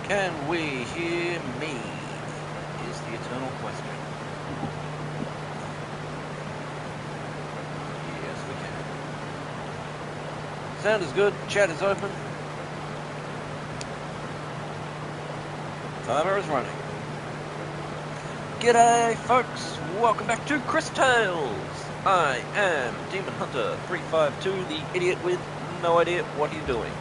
Can we hear me? Is the eternal question. Yes, we can. Sound is good. Chat is open. Timer is running. G'day, folks. Welcome back to CrisTales. I am Demon Hunter 352, the idiot with no idea what he's doing.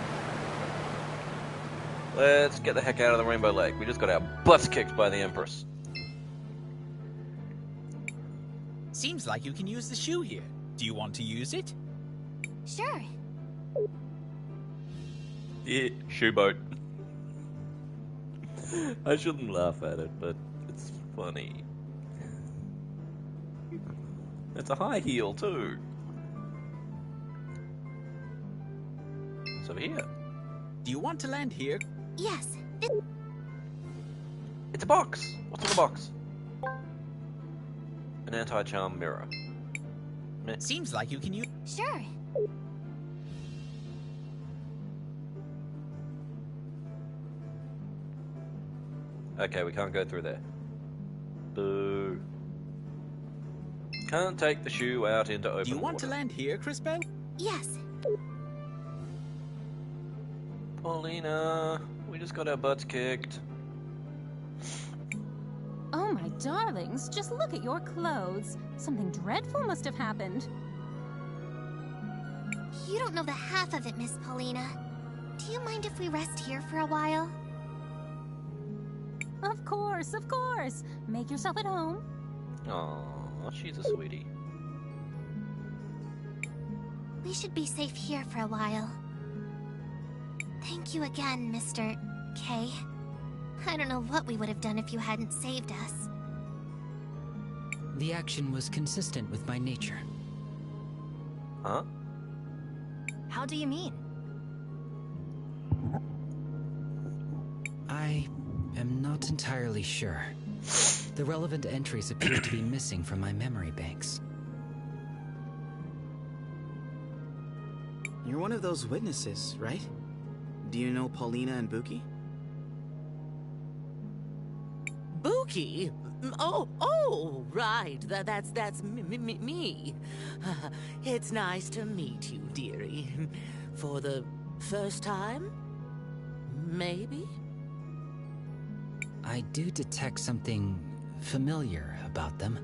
Let's get the heck out of the Rainbow Lake. We just got our butts kicked by the Empress. Seems like you can use the shoe here. Do you want to use it? Sure. Yeah, shoeboat. I shouldn't laugh at it, but it's funny. It's a high heel, too. What's over here? Do you want to land here? Yes. It's a box. What's in the box? An anti-charm mirror. Seems like you can use... Sure. Okay, we can't go through there. Boo. Can't take the shoe out into open water. Do you want to land here, CrisTales? Yes. Paulina, we just got our butts kicked. Oh, my darlings, just look at your clothes. Something dreadful must have happened. You don't know the half of it, Miss Paulina. Do you mind if we rest here for a while? Of course, of course. Make yourself at home. Aw, she's a sweetie. We should be safe here for a while. Thank you again, Mr. K. I don't know what we would have done if you hadn't saved us. The action was consistent with my nature. Huh? How do you mean? I am not entirely sure. The relevant entries appear to be missing from my memory banks. You're one of those witnesses, right? Do you know Paulina and Buki? Buki? Oh, right. That's me. It's nice to meet you, dearie. For the first time? Maybe? I do detect something familiar about them,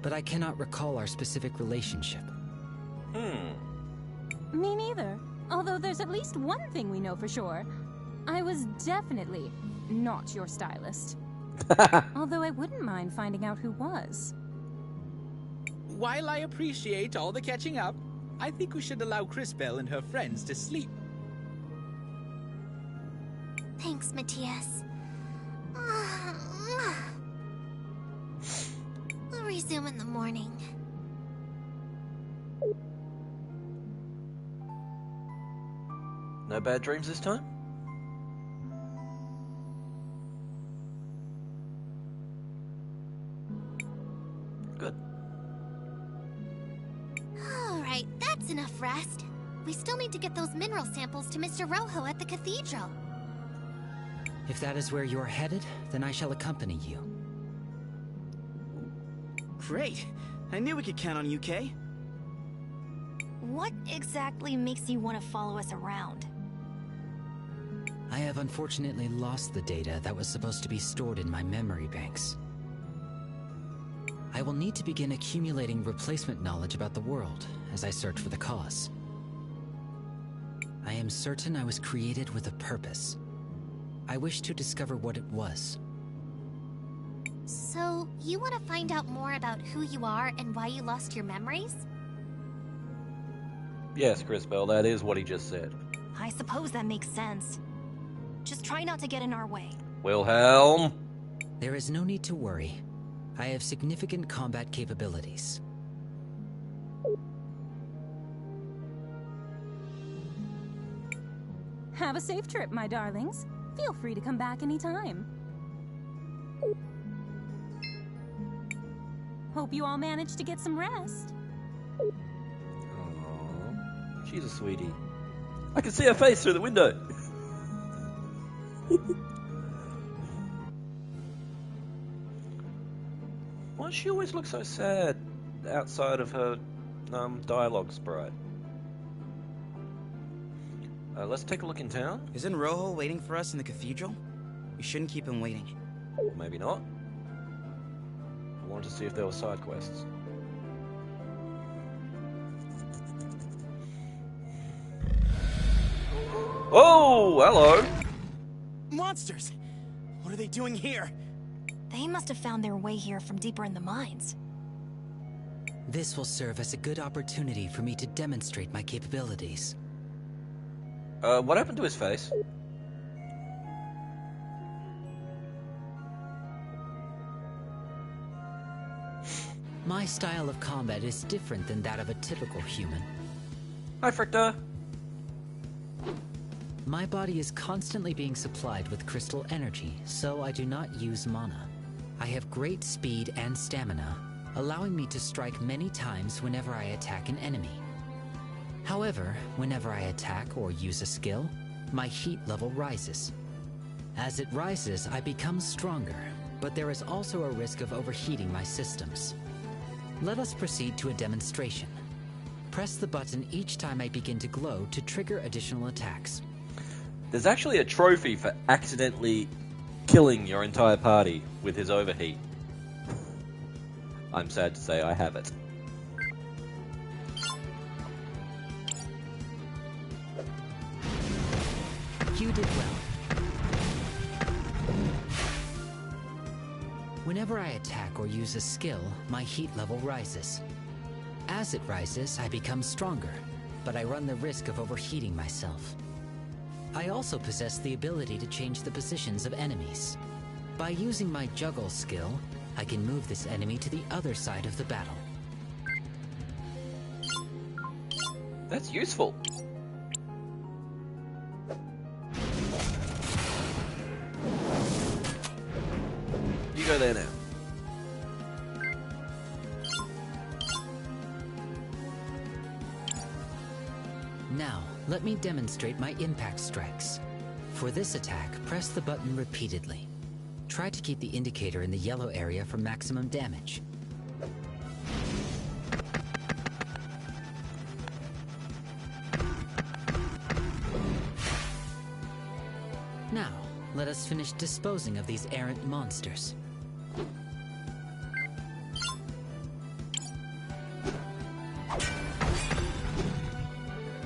but I cannot recall our specific relationship. Me neither. Although there's at least one thing we know for sure. I was definitely not your stylist. Although I wouldn't mind finding out who was. While I appreciate all the catching up, I think we should allow CrisTales and her friends to sleep. Thanks, Matthias. We'll resume in the morning. No bad dreams this time? Good. Alright, that's enough rest. We still need to get those mineral samples to Mr. Rojo at the cathedral. If that is where you're headed, then I shall accompany you. Great! I knew we could count on you, Kay. What exactly makes you want to follow us around? I have unfortunately lost the data that was supposed to be stored in my memory banks. I will need to begin accumulating replacement knowledge about the world as I search for the cause. I am certain I was created with a purpose. I wish to discover what it was. So, you want to find out more about who you are and why you lost your memories? Yes, CrisTales, that is what he just said. I suppose that makes sense. Just try not to get in our way. Wilhelm? There is no need to worry. I have significant combat capabilities. Have a safe trip, my darlings. Feel free to come back anytime. Hope you all managed to get some rest. Aww, she's a sweetie. I can see her face through the window. Why does she always look so sad outside of her dialogue sprite? Let's take a look in town. Isn't Rojo waiting for us in the cathedral? We shouldn't keep him waiting. Or maybe not. I wanted to see if there were side quests. Oh, hello! Monsters! What are they doing here? They must have found their way here from deeper in the mines. This will serve as a good opportunity for me to demonstrate my capabilities. What happened to his face? My style of combat is different than that of a typical human. Hi, Fricta. My body is constantly being supplied with crystal energy, so I do not use mana. I have great speed and stamina, allowing me to strike many times whenever I attack an enemy. However, whenever I attack or use a skill, my heat level rises. As it rises, I become stronger, but there is also a risk of overheating my systems. Let us proceed to a demonstration. Press the button each time I begin to glow to trigger additional attacks. There's actually a trophy for accidentally killing your entire party with his overheat. I'm sad to say I have it. You did well. Whenever I attack or use a skill, my heat level rises. As it rises, I become stronger, but I run the risk of overheating myself. I also possess the ability to change the positions of enemies. By using my juggle skill, I can move this enemy to the other side of the battle. That's useful. You go there now. Now, let me demonstrate my impact strikes. For this attack, press the button repeatedly. Try to keep the indicator in the yellow area for maximum damage. Now, let us finish disposing of these errant monsters.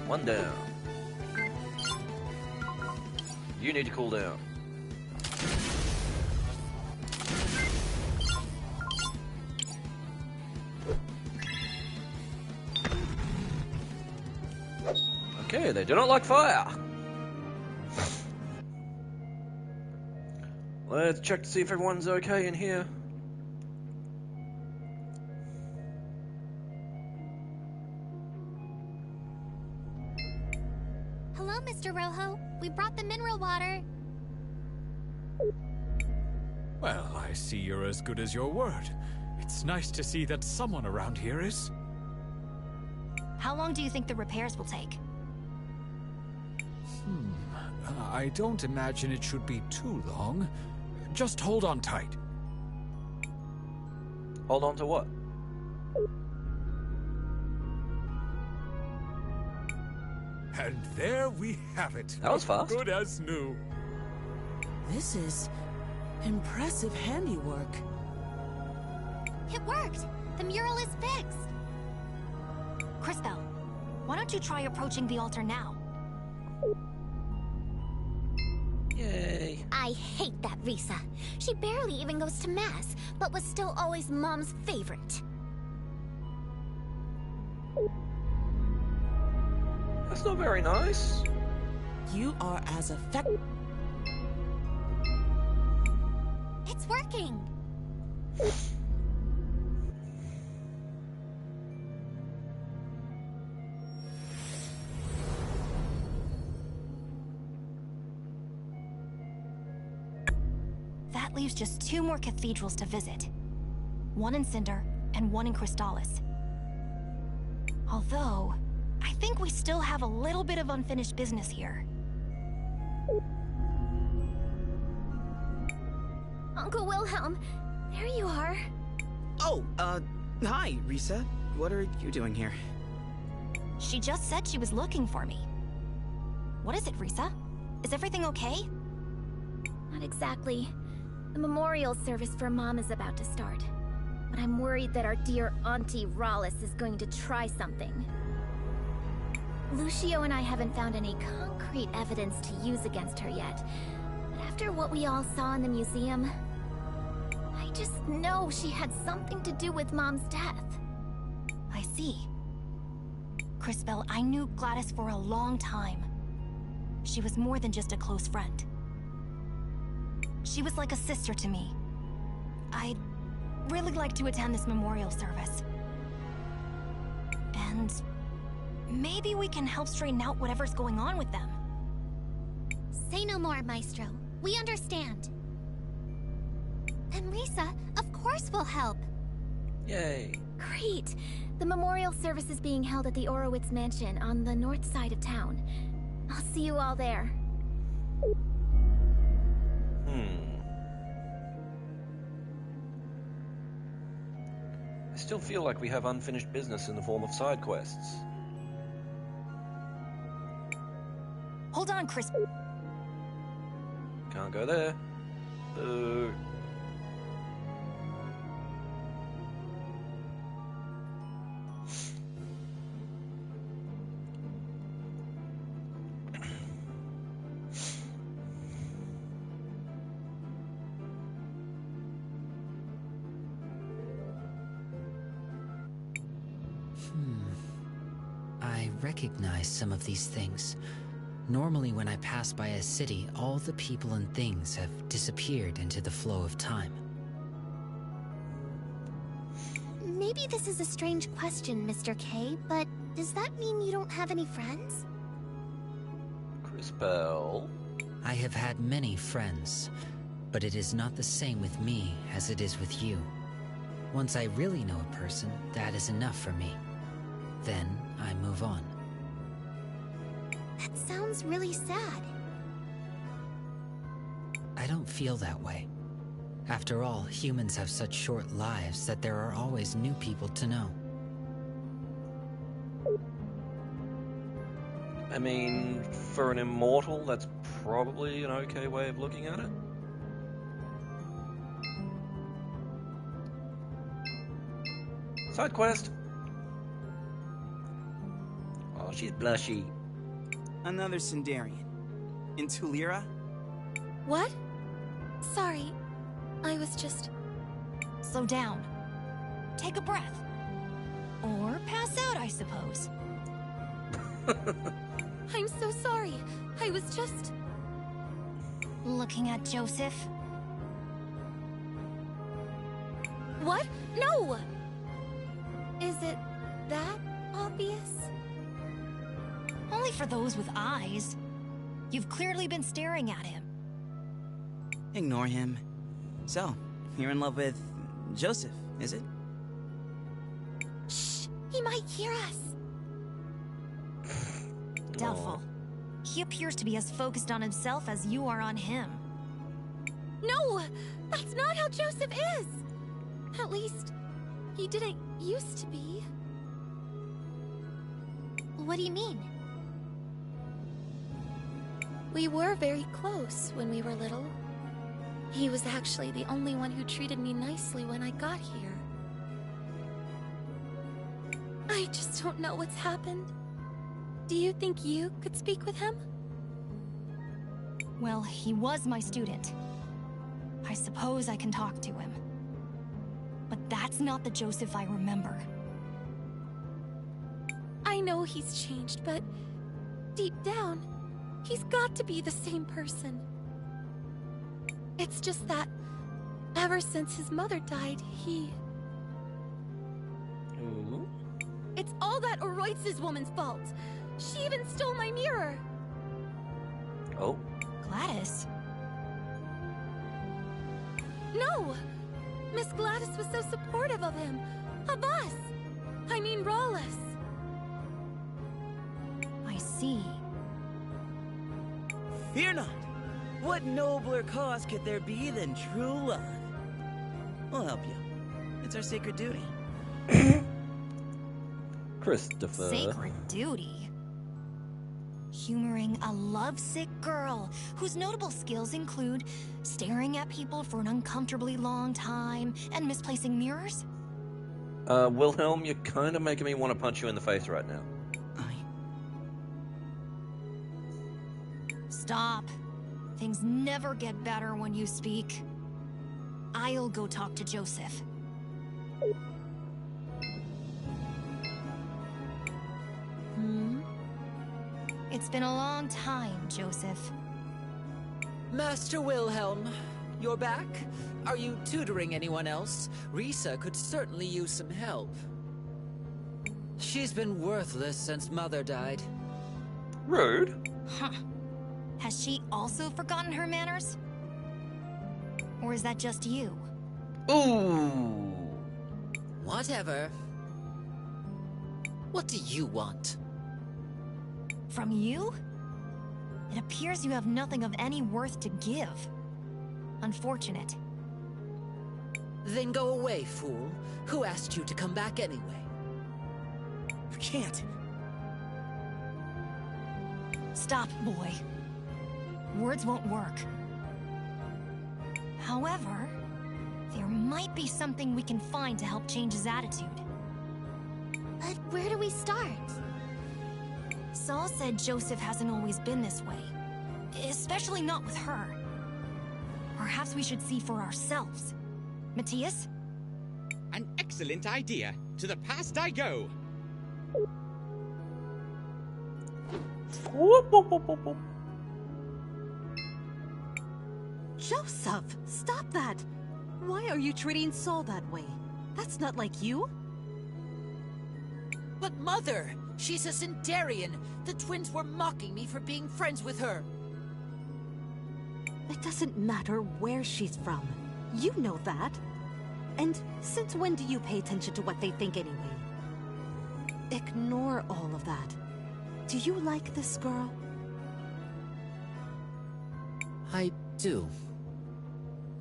One down. You need to cool down. Okay, they do not like fire. Let's check to see if everyone's okay in here. Hello, Mr. Rojo. We brought the mineral water. Well, I see you're as good as your word. It's nice to see that someone around here is. How long do you think the repairs will take? I don't imagine it should be too long. Just hold on tight. Hold on to what? And there we have it. That was fast. Good as new. This is impressive handiwork. It worked. The mural is fixed. CrisTales, why don't you try approaching the altar now? Yay. I hate that Risa. She barely even goes to mass, but was still always Mom's favorite. That's not very nice. You are as effective. It's working. That leaves just 2 more cathedrals to visit. One in Cinder and one in CrisTales. Although, I think we still have a little bit of unfinished business here. Uncle Wilhelm, there you are. Oh, hi, Risa. What are you doing here? She just said she was looking for me. What is it, Risa? Is everything okay? Not exactly. The memorial service for Mom is about to start. But I'm worried that our dear Auntie Rawless is going to try something. Lucio and I haven't found any concrete evidence to use against her yet. But after what we all saw in the museum, I just know she had something to do with Mom's death. I see. CrisTales, I knew Gladys for a long time. She was more than just a close friend. She was like a sister to me. I'd really like to attend this memorial service. And maybe we can help straighten out whatever's going on with them. Say no more, Maestro. We understand. And Risa, of course we'll help. Yay. Great! The memorial service is being held at the Orowitz Mansion on the north side of town. I'll see you all there. I still feel like we have unfinished business in the form of side quests. Hold on, Chris. Can't go there. Boo. I recognize some of these things. Normally when I pass by a city, all the people and things have disappeared into the flow of time. Maybe this is a strange question, Mr. K, but does that mean you don't have any friends? CrisTales. I have had many friends, but it is not the same with me as it is with you. Once I really know a person, that is enough for me. Then I move on. That sounds really sad. I don't feel that way. After all, humans have such short lives that there are always new people to know. I mean, for an immortal, that's probably an okay way of looking at it. Side quest. Oh, she's blushy. Another Sindarian. In Tulira? What? Sorry, I was just... Slow down. Take a breath. Or pass out, I suppose. I'm so sorry. I was just... Looking at Joseph? What? No! Is it that obvious? Only for those with eyes. You've clearly been staring at him. Ignore him. So, you're in love with Joseph, is it? Shh! He might hear us. Doubtful. He appears to be as focused on himself as you are on him. No! That's not how Joseph is! At least, he didn't used to be. What do you mean? We were very close when we were little. He was actually the only one who treated me nicely when I got here. I just don't know what's happened. Do you think you could speak with him? Well, he was my student. I suppose I can talk to him. But that's not the Joseph I remember. I know he's changed, but deep down, he's got to be the same person. It's just that, ever since his mother died, he... Ooh. It's all that Oroitz's woman's fault. She even stole my mirror. Oh. Gladys? No! Miss Gladys was so supportive of him. Of us! I mean, Rawless. I see. Fear not! What nobler cause could there be than true love? We'll help you. It's our sacred duty. Christopher. Sacred duty? Humoring a lovesick girl whose notable skills include staring at people for an uncomfortably long time and misplacing mirrors? Wilhelm, you're kind of making me want to punch you in the face right now. Stop. Things never get better when you speak. I'll go talk to Joseph. It's been a long time, Joseph. Master Wilhelm, you're back? Are you tutoring anyone else? Risa could certainly use some help. She's been worthless since Mother died. Rude. Huh. Has she also forgotten her manners? Or is that just you? Ooh. Whatever. What do you want? From you? It appears you have nothing of any worth to give. Unfortunate. Then go away, fool. Who asked you to come back anyway? You can't. Stop, boy. Words won't work. However, there might be something we can find to help change his attitude. But where do we start? Saul said Joseph hasn't always been this way. Especially not with her. Perhaps we should see for ourselves. Matthias? An excellent idea. To the past I go. Joseph, stop that! Why are you treating Saul that way? That's not like you. But Mother, she's a Centaurian. The twins were mocking me for being friends with her. It doesn't matter where she's from. You know that. And since when do you pay attention to what they think anyway? Ignore all of that. Do you like this girl? I do.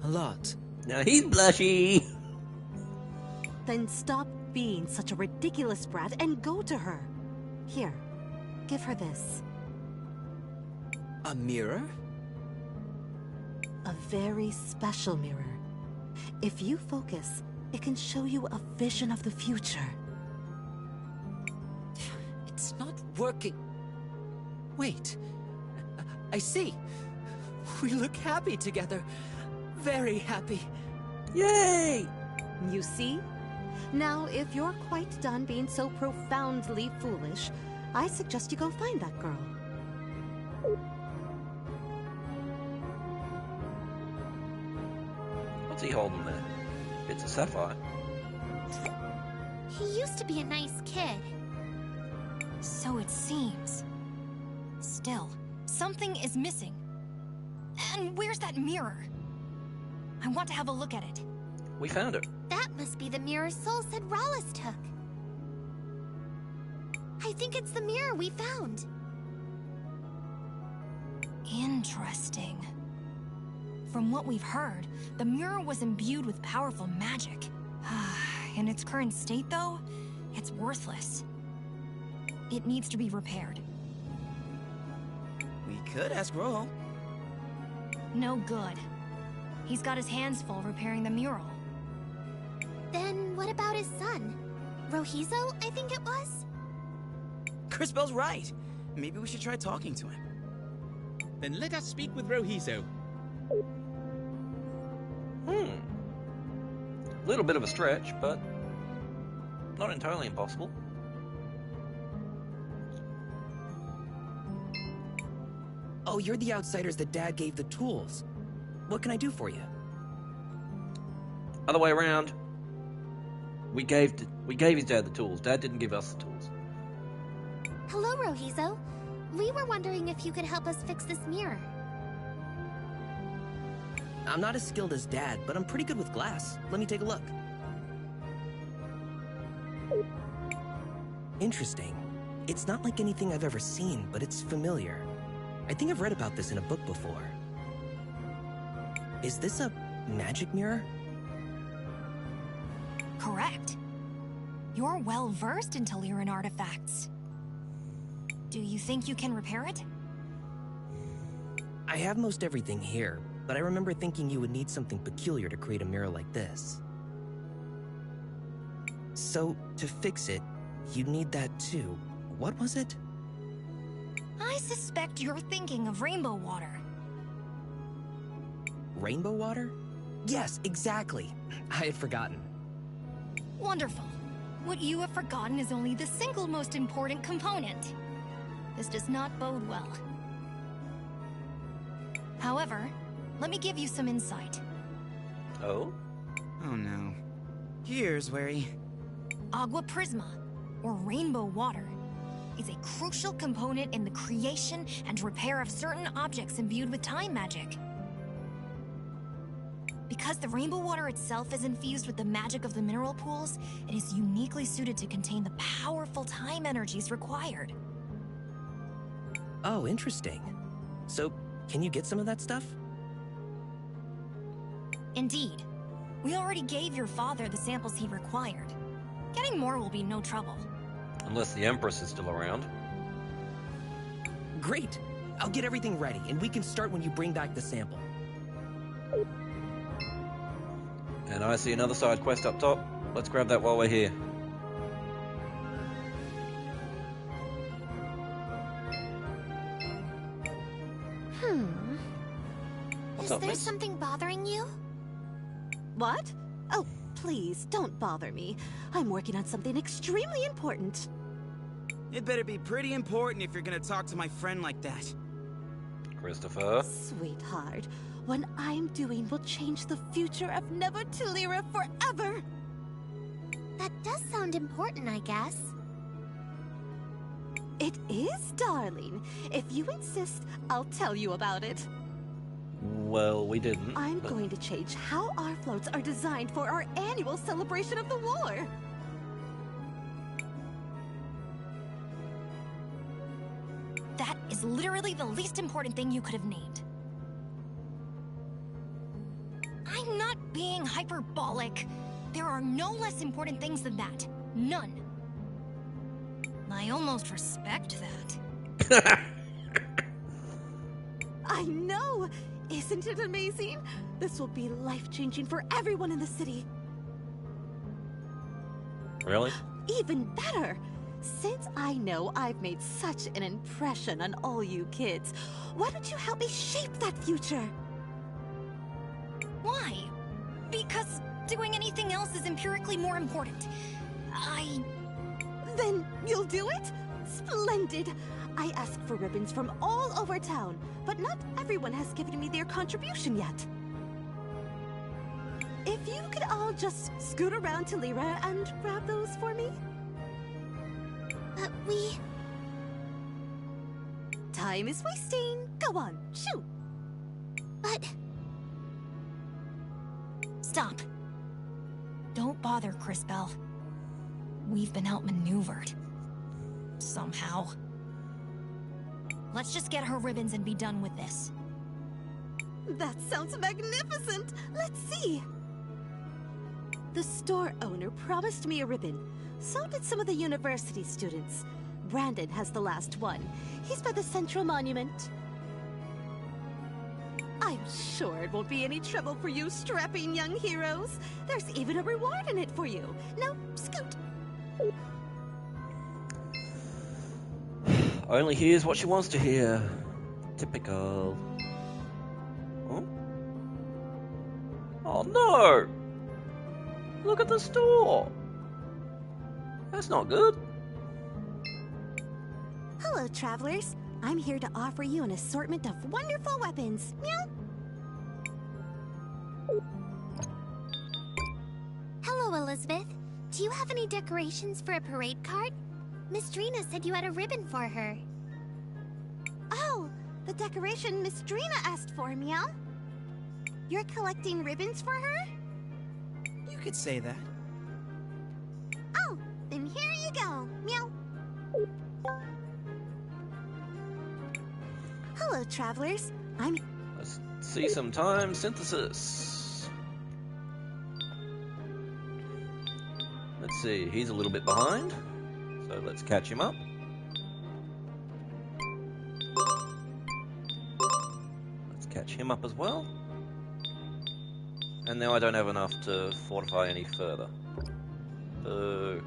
A lot. Now he's blushy. Then stop being such a ridiculous brat and go to her. Here, give her this. A mirror? A very special mirror. If you focus, it can show you a vision of the future. It's not working. Wait. I see. We look happy together. Very happy. Yay! You see? Now, if you're quite done being so profoundly foolish, I suggest you go find that girl. What's he holding there? It's a sapphire. He used to be a nice kid. So it seems. Still, something is missing. And where's that mirror? I want to have a look at it. We found it. That must be the mirror Soul said Rallis took. I think it's the mirror we found. Interesting. From what we've heard, the mirror was imbued with powerful magic. In its current state, though, it's worthless. It needs to be repaired. We could ask Rojo. No good. He's got his hands full repairing the mural. Then what about his son? Rohizo, I think it was? CrisTales right. Maybe we should try talking to him. Then let us speak with Rohizo. Little bit of a stretch, but not entirely impossible. Oh, you're the outsiders that Dad gave the tools. What can I do for you? Other way around. We gave his dad the tools. Dad didn't give us the tools. Hello, Rohizo. We were wondering if you could help us fix this mirror. I'm not as skilled as Dad, but I'm pretty good with glass. Let me take a look. Interesting. It's not like anything I've ever seen, but it's familiar. I think I've read about this in a book before. Is this a magic mirror? Correct. You're well versed in Taliran artifacts. Do you think you can repair it? I have most everything here, but I remember thinking you would need something peculiar to create a mirror like this. So, to fix it, you'd need that too. What was it? I suspect you're thinking of rainbow water. Rainbow water? Yes, exactly. I had forgotten. Wonderful. What you have forgotten is only the single most important component. This does not bode well. However, let me give you some insight. Oh? Oh no. Here's wary. Agua Prisma, or rainbow water, is a crucial component in the creation and repair of certain objects imbued with time magic. Because the rainbow water itself is infused with the magic of the mineral pools, it is uniquely suited to contain the powerful time energies required. Oh, interesting. So, can you get some of that stuff? Indeed. We already gave your father the samples he required. Getting more will be no trouble. Unless the Empress is still around. Great! I'll get everything ready, and we can start when you bring back the sample. And I see another side quest up top. Let's grab that while we're here. Is there something bothering you? What? Oh, please, don't bother me. I'm working on something extremely important. It better be pretty important if you're gonna talk to my friend like that. Christopher. Sweetheart, what I'm doing will change the future of Never Talira forever! That does sound important, I guess. It is, darling. If you insist, I'll tell you about it. Well, we didn't. I'm going to change how our floats are designed for our annual celebration of the war. That is literally the least important thing you could have named. I'm not being hyperbolic. There are no less important things than that. None. I almost respect that. I know! Isn't it amazing? This will be life-changing for everyone in the city. Really? Even better! Since I know I've made such an impression on all you kids, why don't you help me shape that future? Why? Because doing anything else is empirically more important. Then you'll do it? Splendid! I asked for ribbons from all over town, but not everyone has given me their contribution yet. If you could all just scoot around to Lyra and grab those for me? We... Time is wasting. Go on, shoot! But... Stop. Don't bother, CrisTales. We've been outmaneuvered. Somehow. Let's just get her ribbons and be done with this. That sounds magnificent! Let's see! The store owner promised me a ribbon. So did some of the university students. Brandon has the last one. He's by the Central Monument. I'm sure it won't be any trouble for you strapping young heroes. There's even a reward in it for you. Now, scoot! Only hears what she wants to hear. Typical. Oh? Oh no! Look at the store! That's not good. Hello, travelers. I'm here to offer you an assortment of wonderful weapons. Meow! Hello, Elizabeth. Do you have any decorations for a parade cart? Miss Drina said you had a ribbon for her. Oh, the decoration Miss Drina asked for, Meow. You're collecting ribbons for her? You could say that. Oh, then here you go, Meow. Hello, travelers. Let's see some time synthesis. see, he's a little bit behind, so let's catch him up. Let's catch him up as well. And now I don't have enough to fortify any further. So...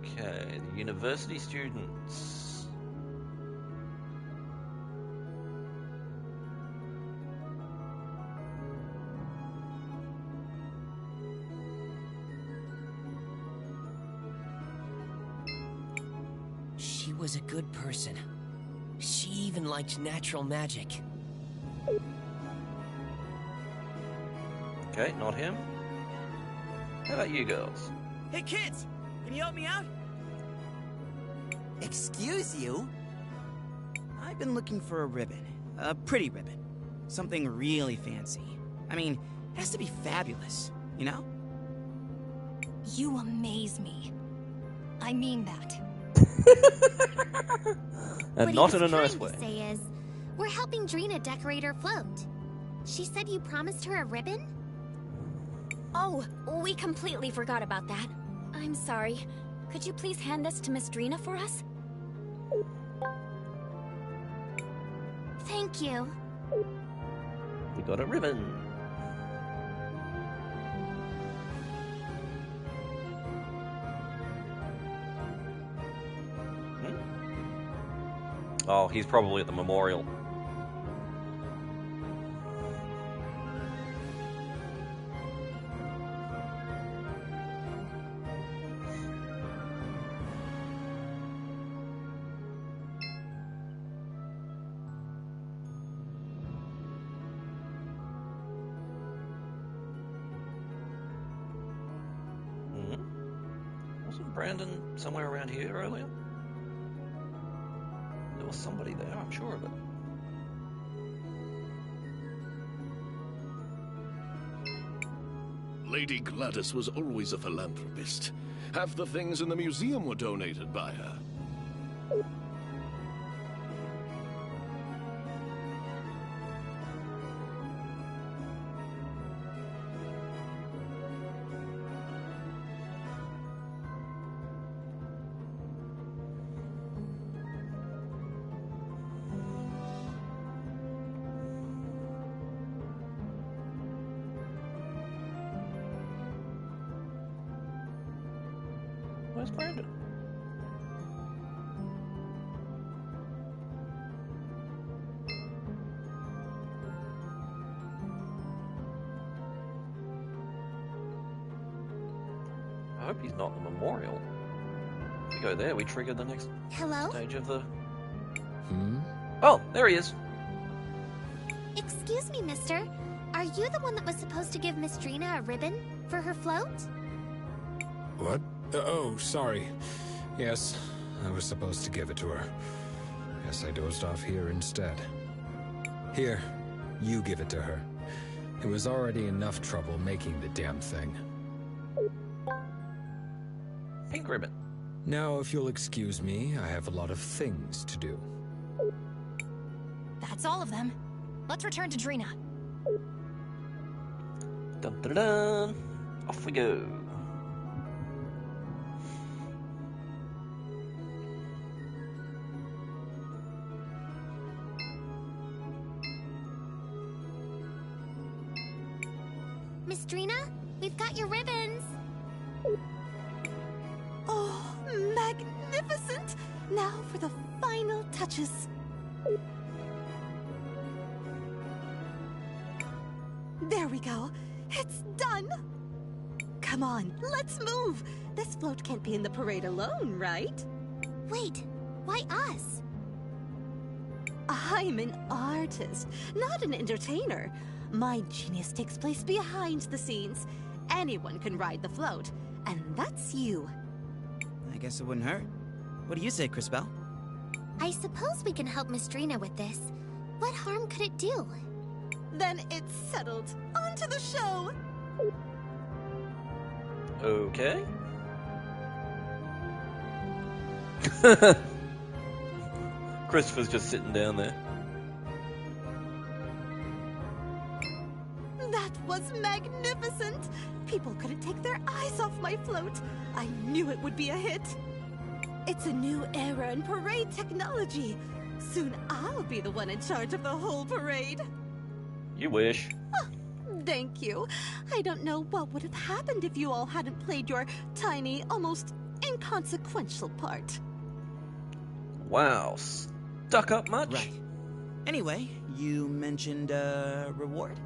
okay, the university students. She was a good person. She even liked natural magic. Okay, not him. How about you girls? Hey kids, can you help me out? Excuse you? I've been looking for a ribbon. A pretty ribbon. Something really fancy. I mean, it has to be fabulous, you know? You amaze me. I mean that. And not in a nice way. What he was trying to say is, we're helping Drina decorate her float. She said you promised her a ribbon? Oh, we completely forgot about that. I'm sorry. Could you please hand this to Miss Drina for us? Thank you. We got a ribbon. Oh, he's probably at the memorial. Wasn't Brandon somewhere around here earlier? There was somebody there, I'm sure of it. Lady Gladys was always a philanthropist. Half the things in the museum were donated by her. Where's Brandon? I hope he's not the memorial. If we go there, we trigger the next stage of the... Oh, there he is. Excuse me, mister. Are you the one that was supposed to give Miss Drina a ribbon for her float? What? Oh, sorry. Yes, I was supposed to give it to her. Guess I dozed off here instead. Here, you give it to her. It was already enough trouble making the damn thing. Pink ribbon. Now, if you'll excuse me, I have a lot of things to do. That's all of them. Let's return to Drina. Dun dun dun. Off we go. Miss Drina, we've got your ribbons. Oh, magnificent! Now for the final touches. There we go. It's done. Come on, let's move. This float can't be in the parade alone, right? Wait, why us? I'm an artist, not an entertainer. My genius takes place behind the scenes. Anyone can ride the float, and that's you. I guess it wouldn't hurt. What do you say, CrisTales? I suppose we can help Miss Drina with this. What harm could it do? Then it's settled. On to the show! Okay. Christopher's just sitting down there. That was magnificent! People couldn't take their eyes off my float. I knew it would be a hit. It's a new era in parade technology. Soon I'll be the one in charge of the whole parade. You wish. Thank you. I don't know what would have happened if you all hadn't played your tiny, almost inconsequential part. Wow, stuck up much? Right. Anyway, you mentioned, reward?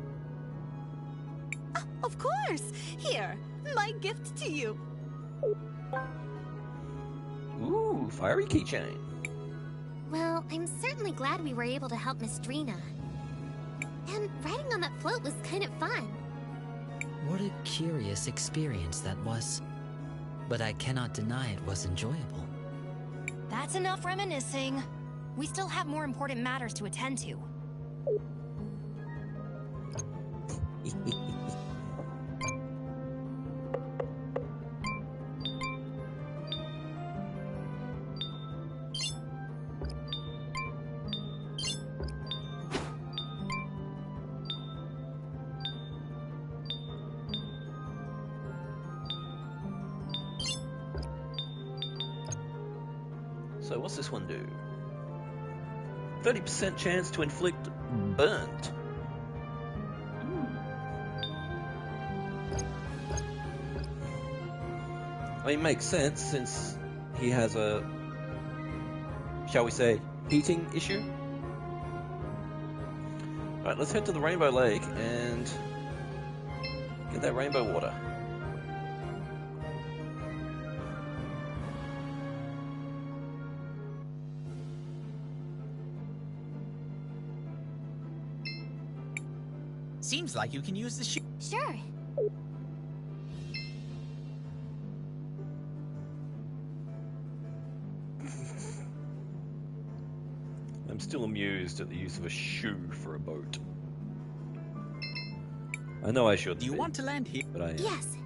Of course! Here, my gift to you. Ooh, fiery keychain. Well, I'm certainly glad we were able to help Miss Drina. And riding on that float was kind of fun. What a curious experience that was. But I cannot deny it was enjoyable. That's enough reminiscing. We still have more important matters to attend to. So what's this one do? 30% chance to inflict burnt. I mean, makes sense since he has a, shall we say, heating issue. Right, let's head to the Rainbow Lake and get that rainbow water. Seems like you can use the shoe. Sure. I'm still amused at the use of a shoe for a boat. I know I shouldn't. Do you want to land here? But I am. Yes.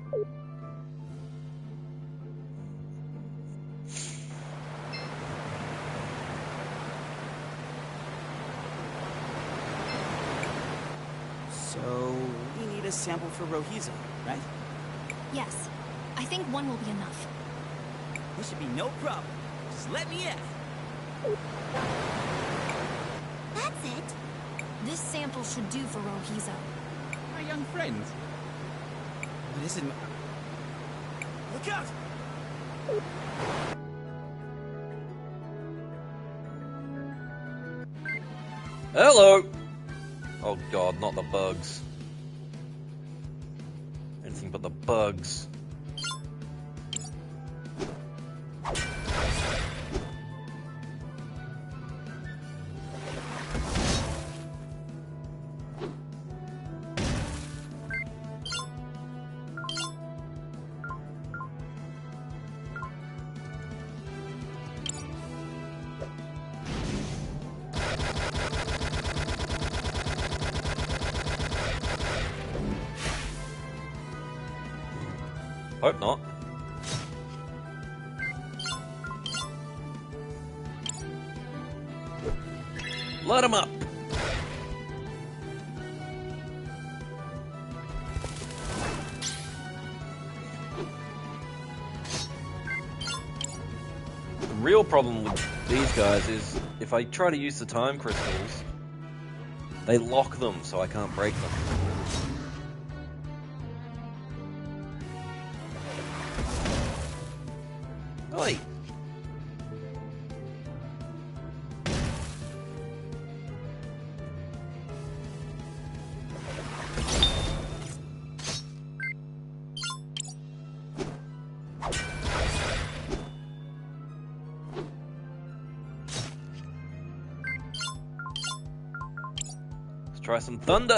So, we need a sample for Rohizo, right? Yes. I think one will be enough. This should be no problem. Just let me in. That's it. This sample should do for Rohizo. My young friends. What is it? Look out! Hello! Oh god, not the bugs. Anything but the bugs. Hope not. Light 'em up! The real problem with these guys is if I try to use the time crystals, they lock them so I can't break them. Oi! Let's try some thunder!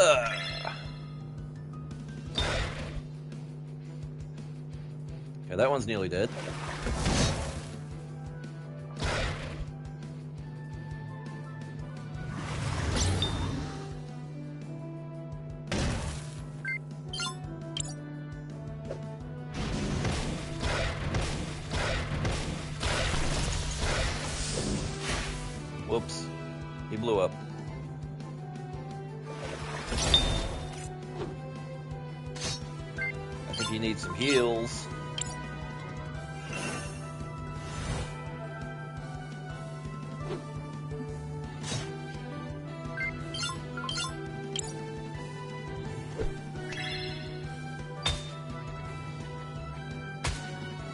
Okay, that one's nearly dead. Whoops. He blew up. if you need some heals.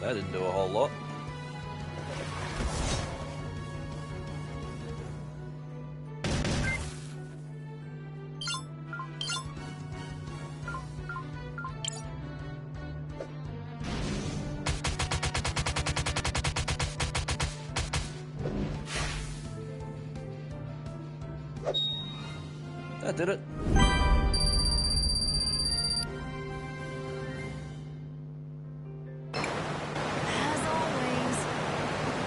That didn't do a whole lot. That did it. As always,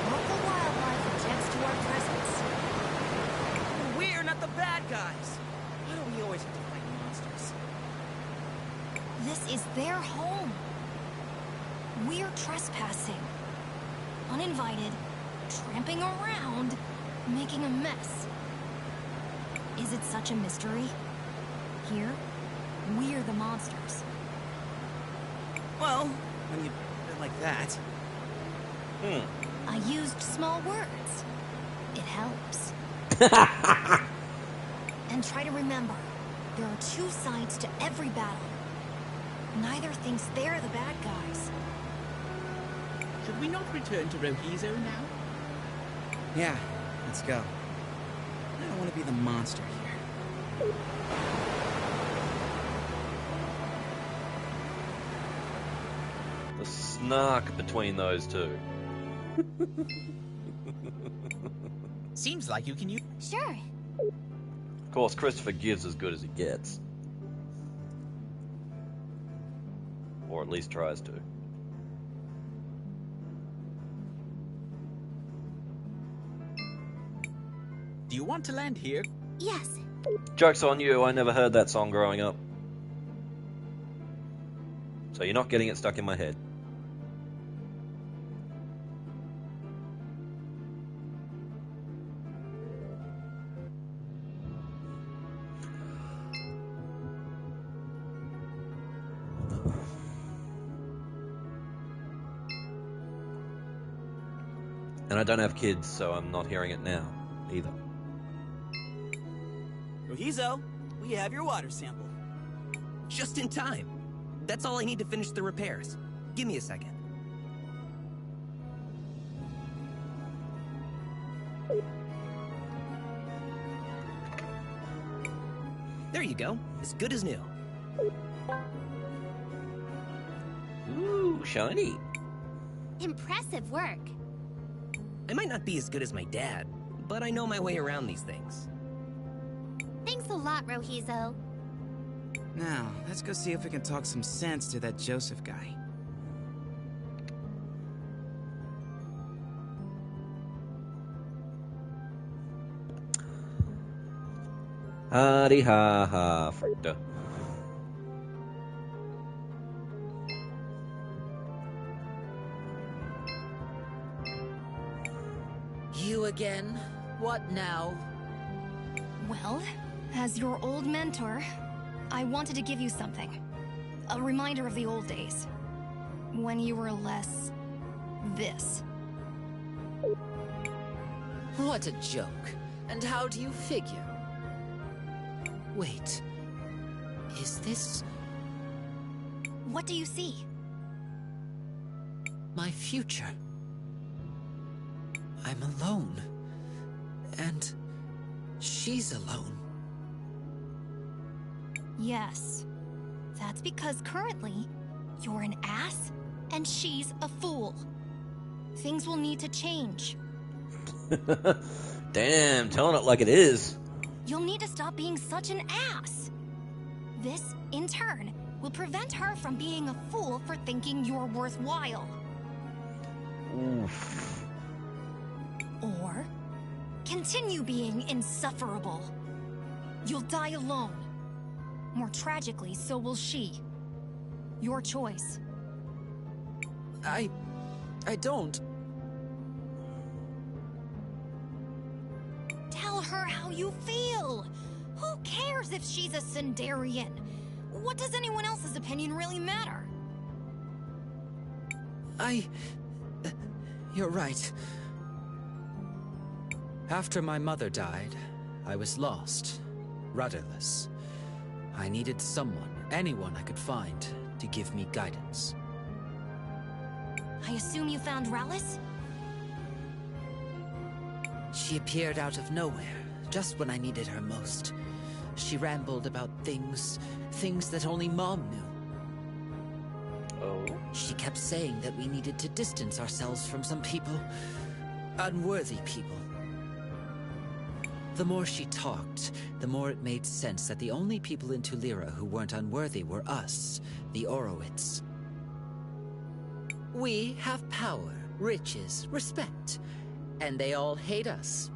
local wildlife objects to our presence. We're not the bad guys. Why don't we always have to fight monsters? This is their home. We're trespassing. Uninvited, tramping around, making a mess. Is it such a mystery? Here, we're the monsters. Well, when you put it like that. I used small words. It helps. And try to remember, there are two sides to every battle. Neither thinks they're the bad guys. Should we not return to Rohizo now? Yeah, let's go. I don't want to be the monster here. The snark between those two. Seems like you can use... Sure. Of course, Christopher gives as good as he gets. Or at least tries to. Do you want to land here? Yes. Joke's on you, I never heard that song growing up. So you're not getting it stuck in my head. And I don't have kids, so I'm not hearing it now, either. Rohizo, we have your water sample. Just in time. That's all I need to finish the repairs. Give me a second. There you go. As good as new. Ooh, shiny. Impressive work. I might not be as good as my dad, but I know my way around these things. Thanks a lot, Rohizo. Now, let's go see if we can talk some sense to that Joseph guy. Hardy ha ha, Fricta. You again? What now? Well, as your old mentor, I wanted to give you something. A reminder of the old days. When you were less... this. What a joke. And how do you figure? Wait. Is this... What do you see? my future? I'm alone. And she's alone. Yes. That's because currently, you're an ass, and she's a fool. Things will need to change. Damn, telling it like it is. You'll need to stop being such an ass. This, in turn, will prevent her from being a fool for thinking you're worthwhile. Oof. Or, continue being insufferable. You'll die alone. More tragically, so will she. Your choice. I don't. Tell her how you feel. Who cares if she's a Sundarian? What does anyone else's opinion really matter? You're right. After my mother died, I was lost, rudderless. I needed someone, anyone I could find, to give me guidance. I assume you found Rallis? She appeared out of nowhere, just when I needed her most. She rambled about things that only Mom knew. Oh? She kept saying that we needed to distance ourselves from some people. Unworthy people. The more she talked, the more it made sense that the only people in Tulira who weren't unworthy were us, the Orowitz. We have power, riches, respect, and they all hate us.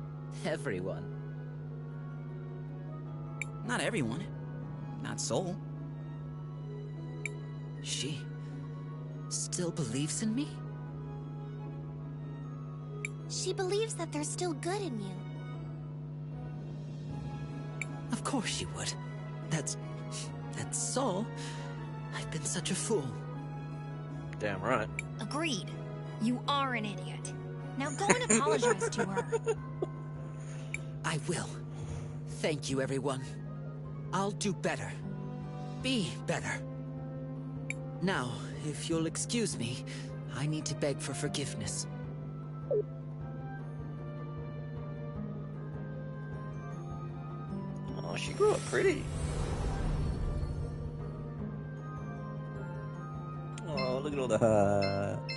Everyone. Not everyone. Not Soul. She still believes in me? She believes that there's still good in you. Of course she would. That's Soul. I've been such a fool. Damn right. Agreed. You are an idiot. Now go and apologize to her. I will. Thank you, everyone. I'll do better. Be better. Now, if you'll excuse me, I need to beg for forgiveness. Oh, she grew up pretty. Oh, look at all the hearts.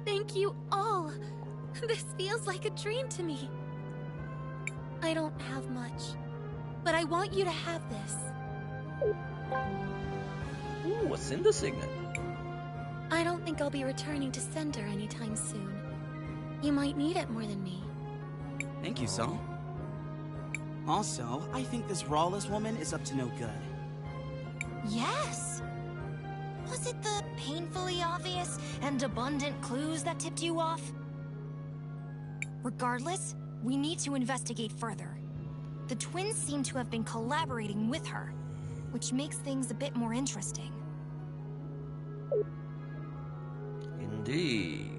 Thank you all. This feels like a dream to me. I don't have much, but I want you to have this. Ooh, a Cinder Signet. I don't think I'll be returning to Cinder anytime soon. You might need it more than me. Thank you, Sol. Also, I think this Rawless woman is up to no good. Yes. Was it the painfully obvious and abundant clues that tipped you off? Regardless, we need to investigate further. The twins seem to have been collaborating with her, which makes things a bit more interesting. Indeed.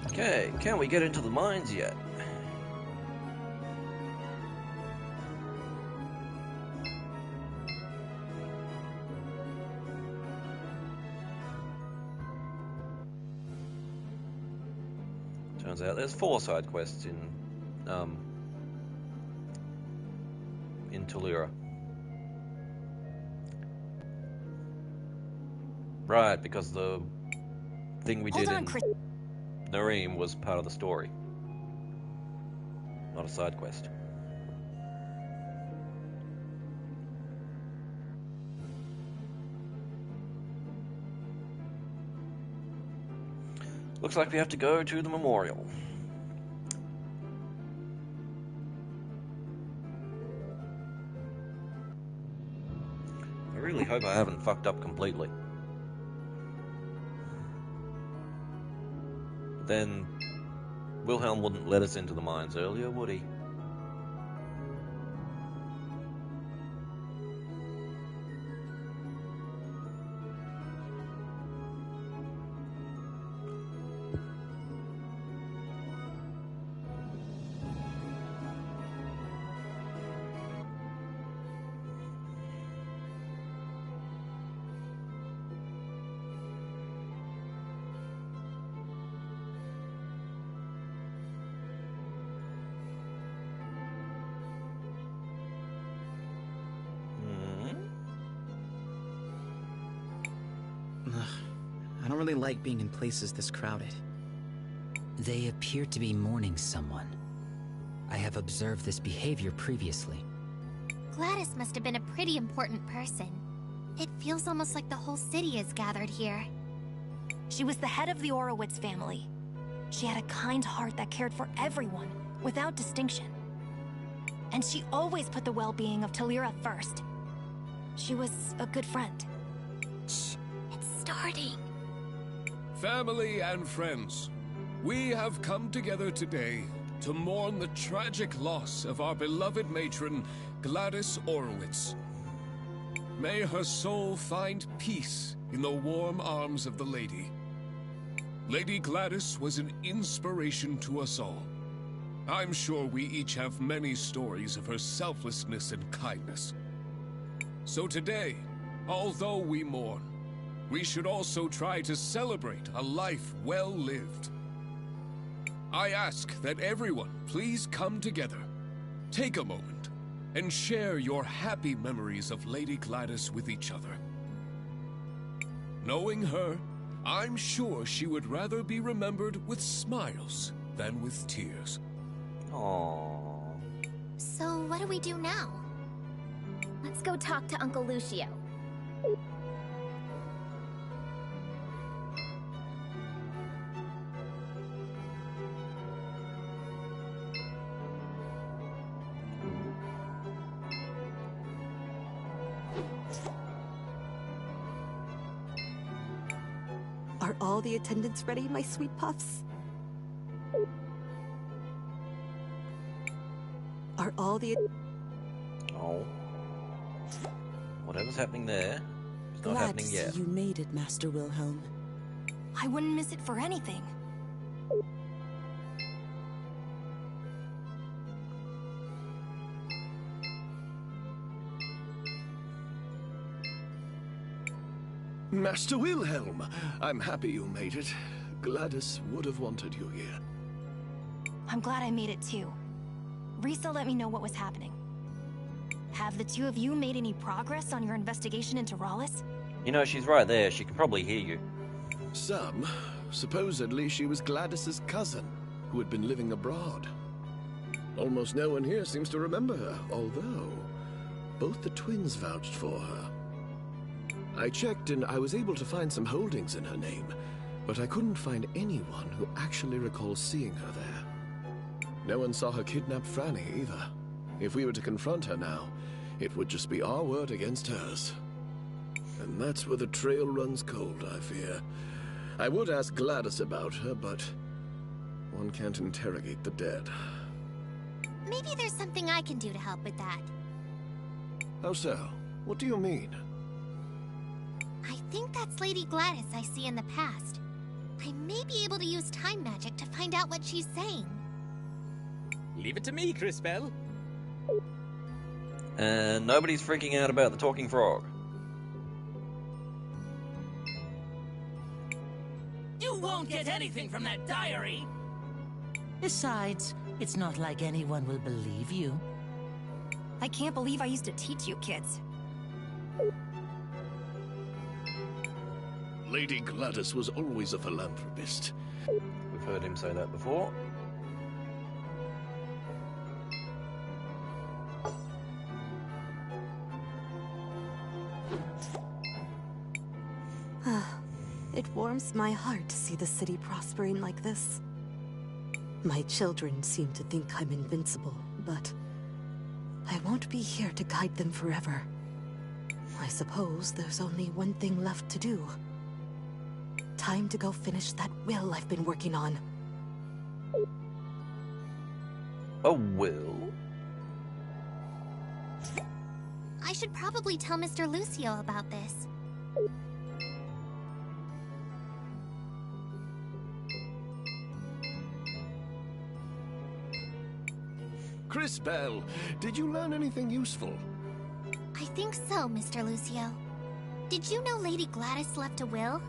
Okay, can we get into the mines yet? Turns out there's 4 side quests in Tulira. Right, because the thing we did in Nareem was part of the story, not a side quest. Looks like we have to go to the memorial. I really hope I haven't fucked up completely. Then Wilhelm wouldn't let us into the mines earlier, would he? I don't really like being in places this crowded. They appear to be mourning someone. I have observed this behavior previously. Gladys must have been a pretty important person. It feels almost like the whole city is gathered here. She was the head of the Orowitz family. She had a kind heart that cared for everyone, without distinction. And she always put the well-being of Tulira first. She was a good friend. Shh, it's starting. Family and friends, we have come together today to mourn the tragic loss of our beloved matron, Gladys Orowitz. May her soul find peace in the warm arms of the Lady. Lady Gladys was an inspiration to us all. I'm sure we each have many stories of her selflessness and kindness. So today, although we mourn, we should also try to celebrate a life well lived. I ask that everyone please come together, take a moment, and share your happy memories of Lady Gladys with each other. Knowing her, I'm sure she would rather be remembered with smiles than with tears. Aww. So what do we do now? Let's go talk to Uncle Lucio. Are all the attendants ready, my sweet puffs? Are all the... Oh. Whatever's happening there, it's not Glad happening to yet. see you made it, Master Wilhelm. I wouldn't miss it for anything. Master Wilhelm, I'm happy you made it. Gladys would have wanted you here. I'm glad I made it too. Risa let me know what was happening. Have the two of you made any progress on your investigation into Rallis? You know, she's right there. She can probably hear you. Some. Supposedly she was Gladys's cousin, who had been living abroad. Almost no one here seems to remember her, although both the twins vouched for her. I checked and I was able to find some holdings in her name, but I couldn't find anyone who actually recalls seeing her there. No one saw her kidnap Franny either. If we were to confront her now, it would just be our word against hers. And that's where the trail runs cold, I fear. I would ask Gladys about her, but one can't interrogate the dead. Maybe there's something I can do to help with that. How so? What do you mean? I think that's Lady Gladys I see in the past. I may be able to use time magic to find out what she's saying. Leave it to me, CrisTales. And nobody's freaking out about the talking frog. You won't get anything from that diary! Besides, it's not like anyone will believe you. I can't believe I used to teach you kids. Lady Gladys was always a philanthropist. We've heard him say that before. It warms my heart to see the city prospering like this. My children seem to think I'm invincible, but I won't be here to guide them forever. I suppose there's only one thing left to do. Time to go finish that will I've been working on. A will? I should probably tell Mr. Lucio about this. CrisTales, did you learn anything useful? I think so, Mr. Lucio. Did you know Lady Gladys left a will?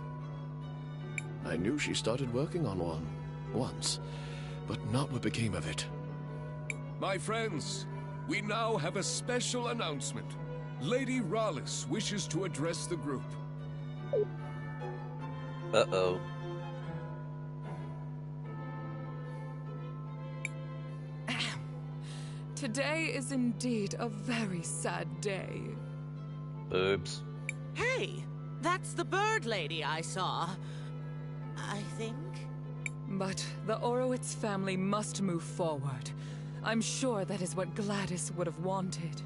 I knew she started working on one, once, but not what became of it. My friends, we now have a special announcement. Lady Rallis wishes to address the group. Uh-oh. Today is indeed a very sad day. Oops. Hey, that's the bird lady I saw. I think. But the Orowitz family must move forward. I'm sure that is what Gladys would have wanted.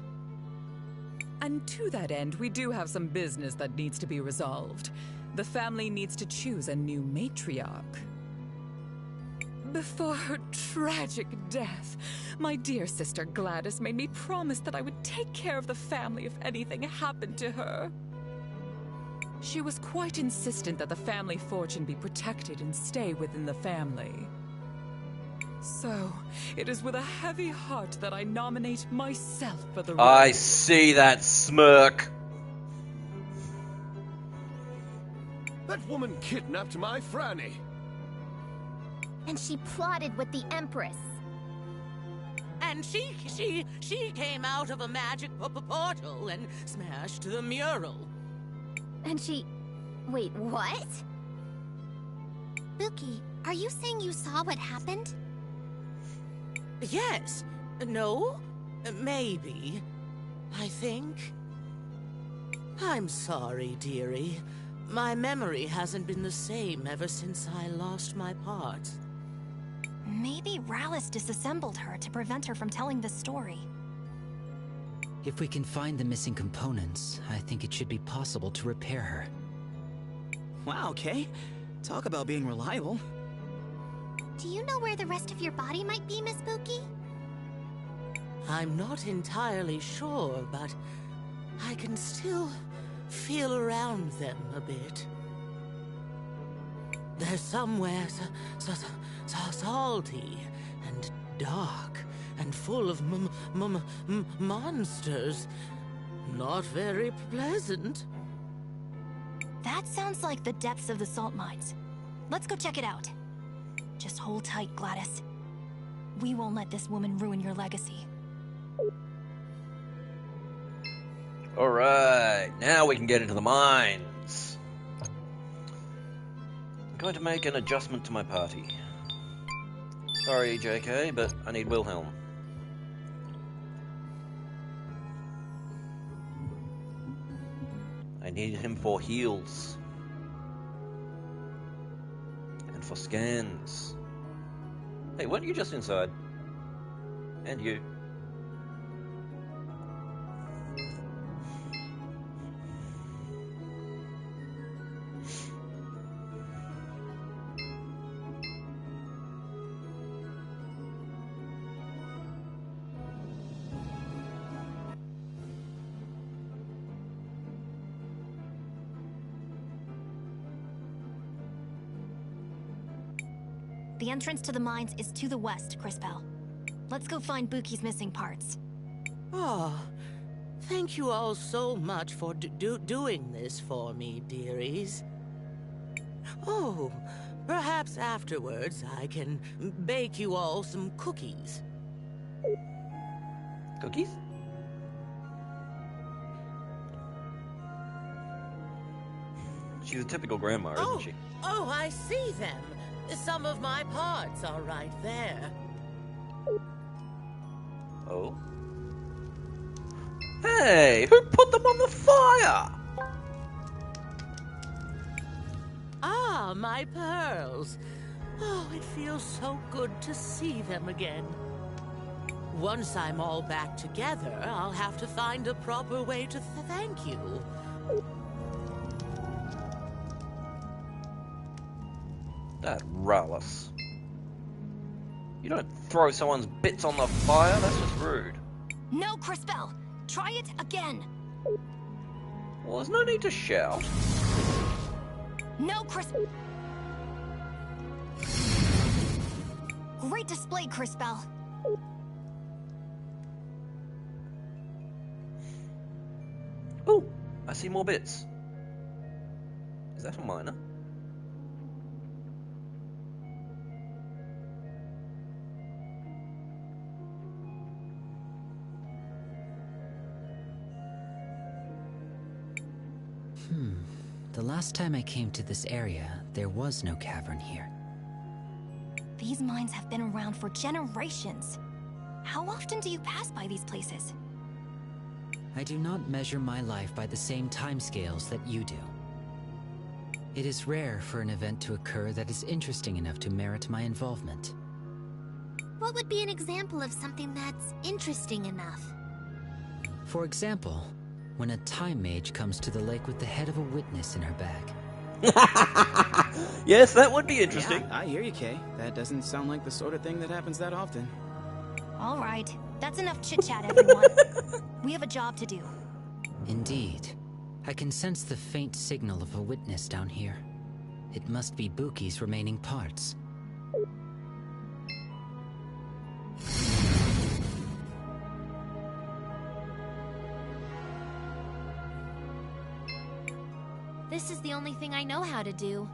And to that end, we do have some business that needs to be resolved. The family needs to choose a new matriarch. Before her tragic death, my dear sister Gladys made me promise that I would take care of the family if anything happened to her. She was quite insistent that the family fortune be protected and stay within the family. So, it is with a heavy heart that I nominate myself for the role. I see that smirk. That woman kidnapped my Franny. And she plotted with the Empress. And she came out of a magic portal and smashed the mural. And she... Wait, what? Buki, are you saying you saw what happened? Yes. No? Maybe. I think. I'm sorry, dearie. My memory hasn't been the same ever since I lost my parts. Maybe Rallis disassembled her to prevent her from telling the story. If we can find the missing components, I think it should be possible to repair her. Wow, Kay. Talk about being reliable. Do you know where the rest of your body might be, Miss Buki? I'm not entirely sure, but I can still feel around them a bit. They're somewhere salty and dark and full of monsters. Not very pleasant. That sounds like the depths of the salt mines. Let's go check it out. Just hold tight, Gladys. We won't let this woman ruin your legacy. Alright, now we can get into the mines. I'm going to make an adjustment to my party. Sorry, JK, but I need Wilhelm. I need him for heals. And for scans. Hey, weren't you just inside? And you. The entrance to the mines is to the west, CrisTales. Let's go find Buki's missing parts. Oh, thank you all so much for doing this for me, dearies. Oh, perhaps afterwards I can bake you all some cookies. Cookies? She's a typical grandma, isn't she? Oh, I see them. Some of my parts are right there. Oh? Hey, who put them on the fire? Ah, my pearls. Oh, it feels so good to see them again. Once I'm all back together, I'll have to find a proper way to thank you. That Rallis. You don't throw someone's bits on the fire, that's just rude. No, CrisTales! Try it again! Well, there's no need to shout. No, Great display, CrisTales. Oh, I see more bits. Is that a miner? The last time I came to this area, there was no cavern here. These mines have been around for generations. How often do you pass by these places? I do not measure my life by the same timescales that you do. It is rare for an event to occur that is interesting enough to merit my involvement. What would be an example of something that's interesting enough? For example, when a time mage comes to the lake with the head of a witness in her bag. Yes, that would be interesting. Yeah, I hear you, Kay. That doesn't sound like the sort of thing that happens that often. All right, that's enough chit-chat, everyone. We have a job to do. Indeed. I can sense the faint signal of a witness down here. It must be Buki's remaining parts. This is the only thing I know how to do.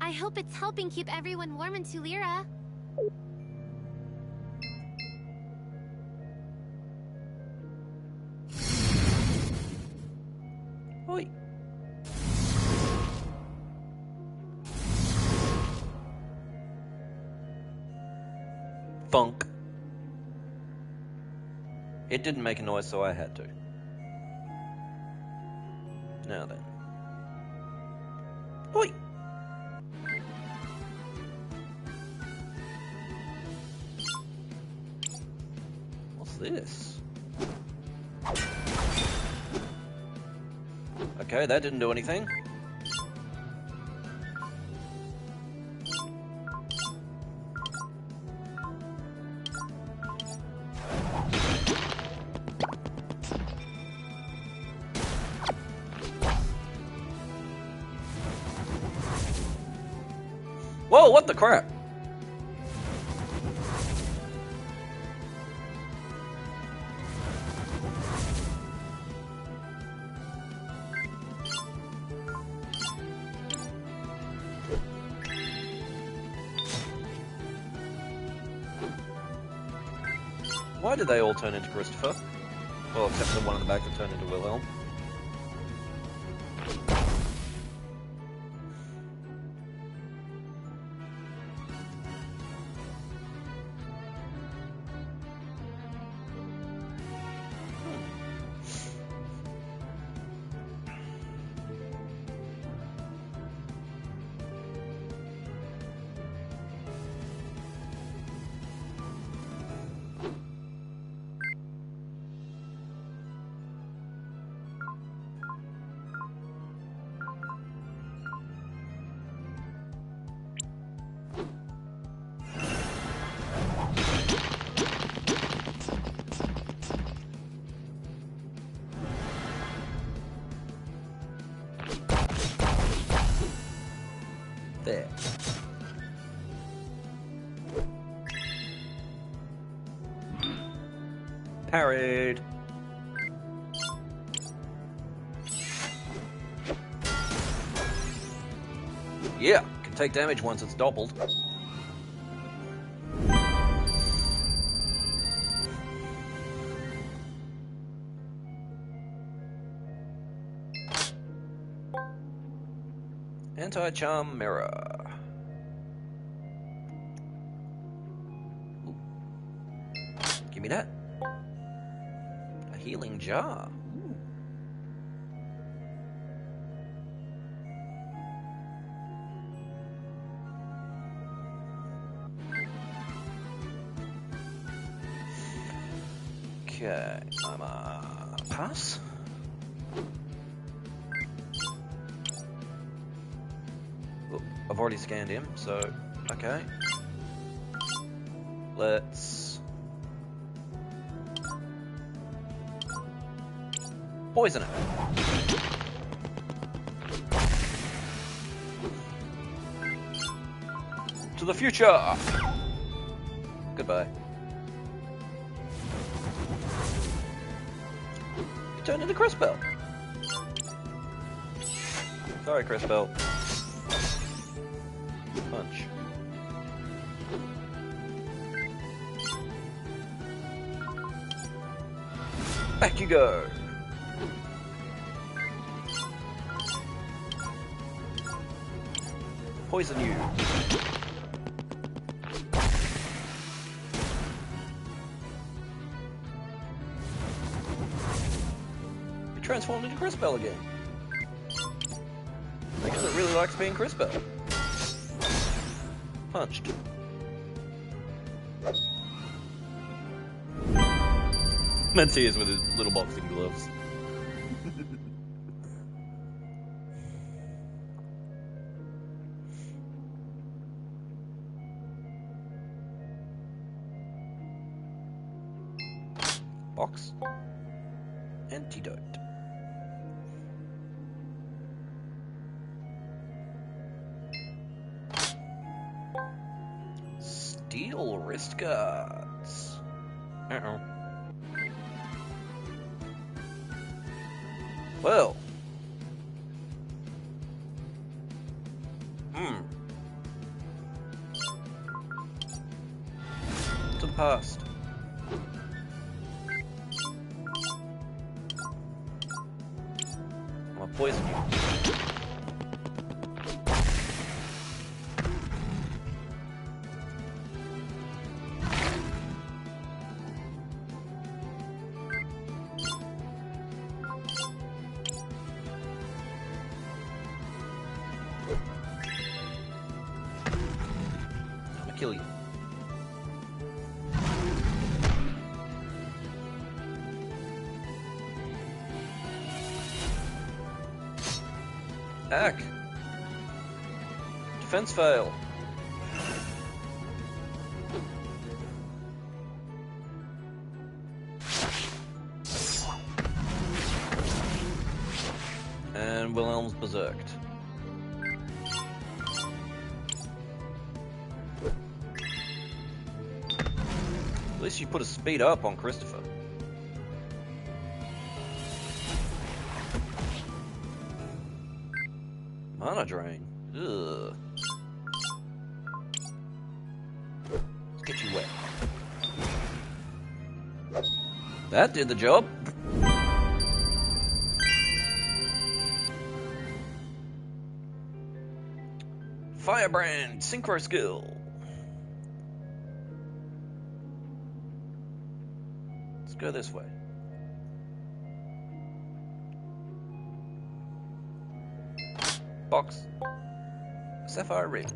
I hope it's helping keep everyone warm in Tulira. Oi. Funk. It didn't make a noise, so I had to. Now then. Oi! What's this? Okay, that didn't do anything. Whoa, what the crap? Why did they all turn into Christopher? Well, except for the one in the back that turned into Wilhelm. There. Parried. Yeah, can take damage once it's doubled. Anti-charm mirror. Ooh. Give me that. A healing jar. Ooh. Okay, I'm pass. I've already scanned him, so okay. Let's poison it. To the future. Goodbye. You turned into CrisTales. Sorry, CrisTales. Punch. Back you go. Poison you. You transformed into CrisTales again. I guess it really likes being CrisTales. Punched. Matthias with his little boxing gloves. Box. Antidote. Steel wrist guards. Uh-oh. Well. To the past. I'm gonna poison you. I'm gonna kill you. Ack. Defense fail. And Wilhelm's berserked. At least you put a speed up on Christopher. Mana drain. Ugh. Let's get you wet. That did the job. Firebrand synchro skill. Let's go this way. Box. Sapphire ring.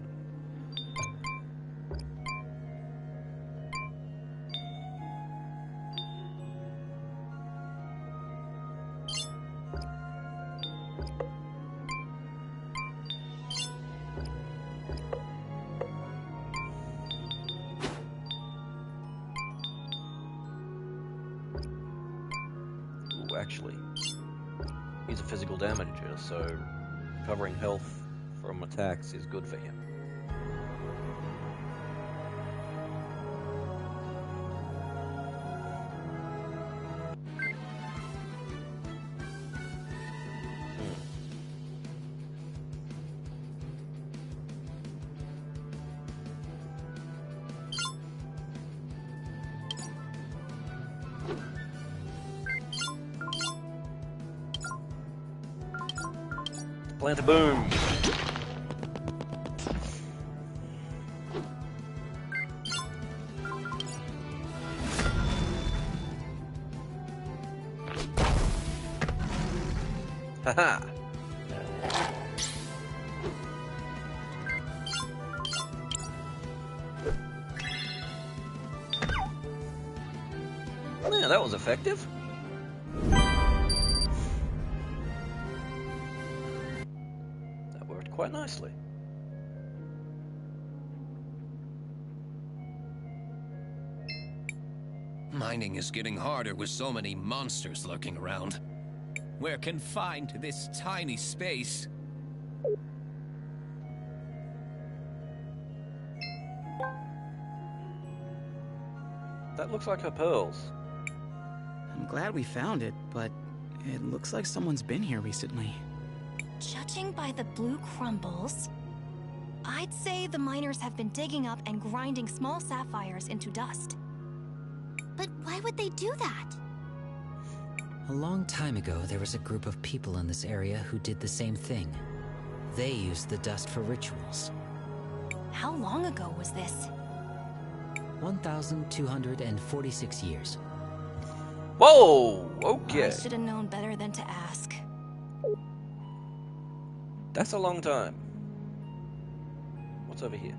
Ooh, actually, he's a physical damager, so covering health from attacks is good for him. Plant a boom. Haha. Yeah, that was effective. That worked quite nicely. Mining is getting harder with so many monsters lurking around. We're confined to this tiny space. That looks like her pearls. I'm glad we found it, but it looks like someone's been here recently. Judging by the blue crumbles, I'd say the miners have been digging up and grinding small sapphires into dust. But why would they do that? A long time ago, there was a group of people in this area who did the same thing. They used the dust for rituals. How long ago was this? 1,246 years. Whoa! Okay. I should have known better than to ask. That's a long time. What's over here?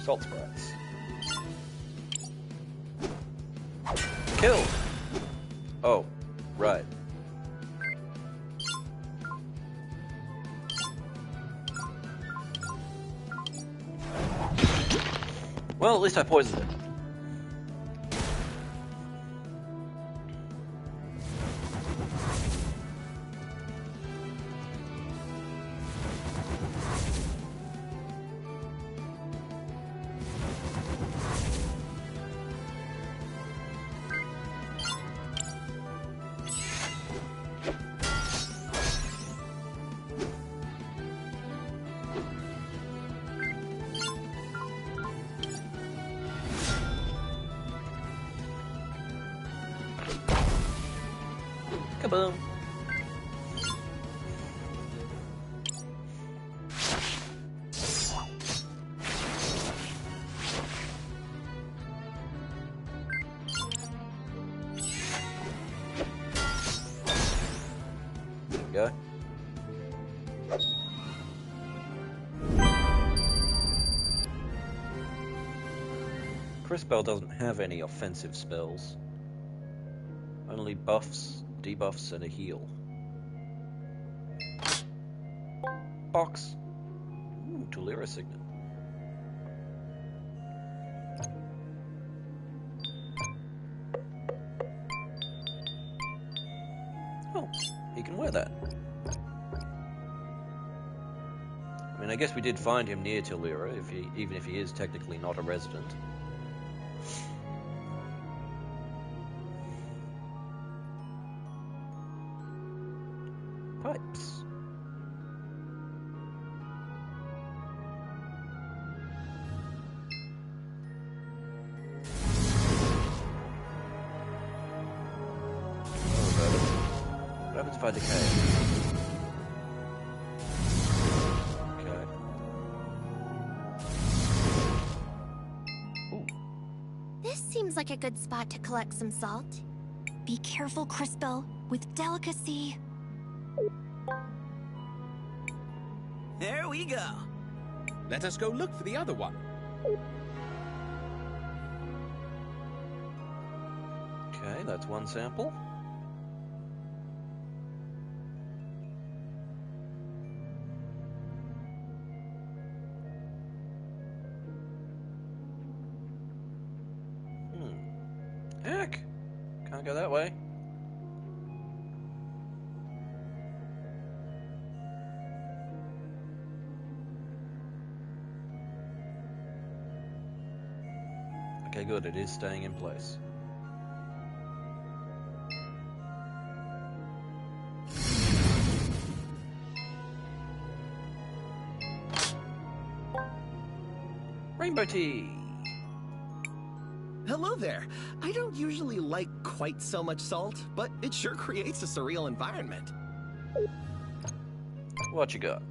Salt sprites. Kill! Oh, right. at least I poisoned it. Kaboom. There we go. CrisTales doesn't have any offensive spells. Only buffs, debuffs, and a heal. Box. Ooh, Tulira Signet. Oh, he can wear that. I mean, I guess we did find him near Tulira, even if he is technically not a resident. Pipes. What happens if I decay? Okay. Ooh. This seems like a good spot to collect some salt. Be careful, CrisTales. With delicacy. There we go. Let us go look for the other one. Okay, that's one sample. Heck! Can't go that way. Okay, good. It is staying in place. Rainbow tea! Hello there. I don't usually like quite so much salt, but it sure creates a surreal environment. What you got?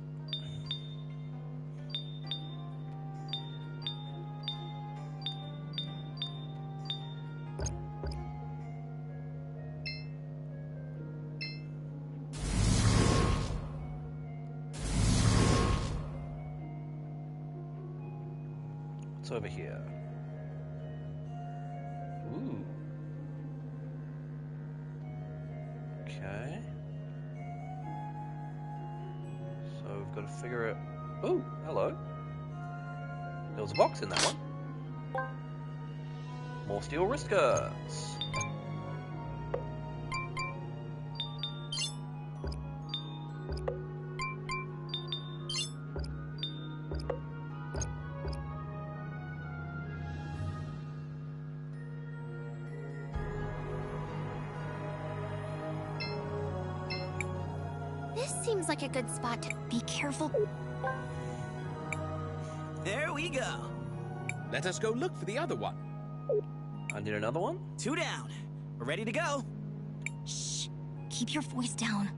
What's over here? Ooh. Okay. So we've got to figure it. Ooh, hello. There was a box in that one. More steel wrist guards. This seems like a good spot to... Be careful. There we go. Let us go look for the other one. I need another one? 2 down. We're ready to go. Shh. Keep your voice down.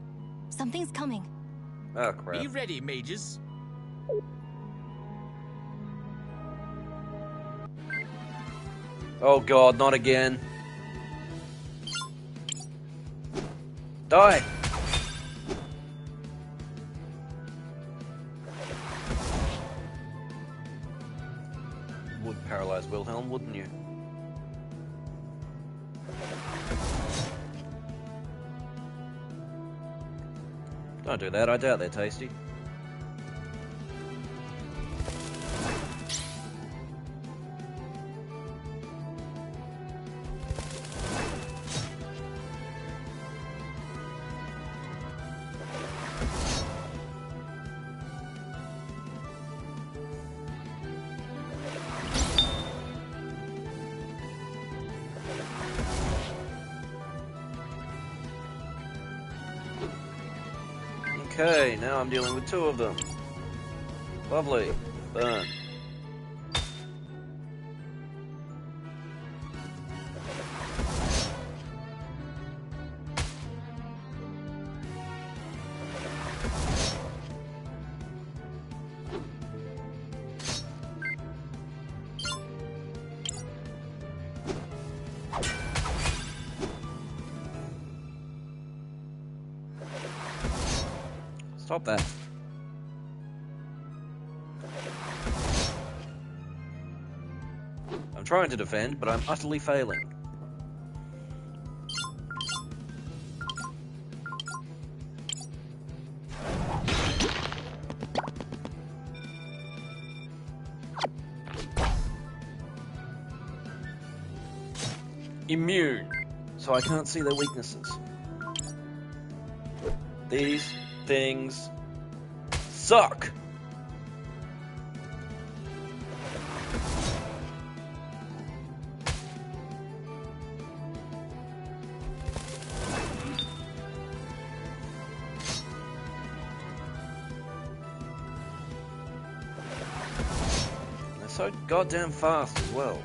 Something's coming. Oh, crap. Be ready, mages. Oh god, not again. Die! Would paralyze Wilhelm, wouldn't you? Don't do that, I doubt they're tasty. Okay, now I'm dealing with 2 of them. Lovely. Burn. Stop that. I'm trying to defend, but I'm utterly failing. Immune, so I can't see their weaknesses. These things suck. They're so goddamn fast as well.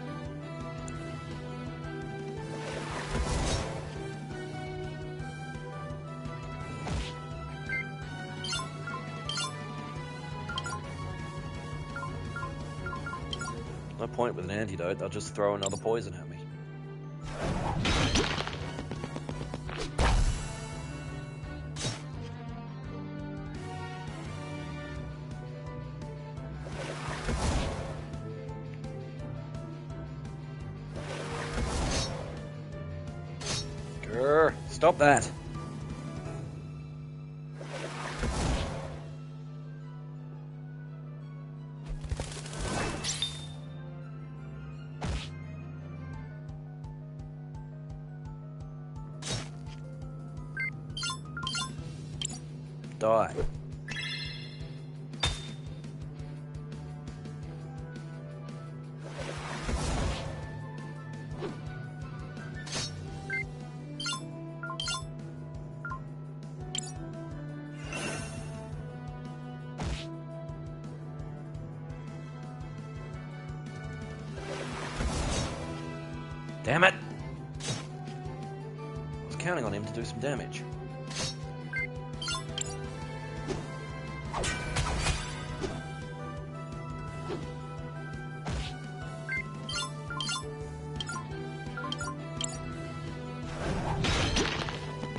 No point with an antidote, they'll just throw another poison at me. Grr, stop that. Die. Damn it! I was counting on him to do some damage.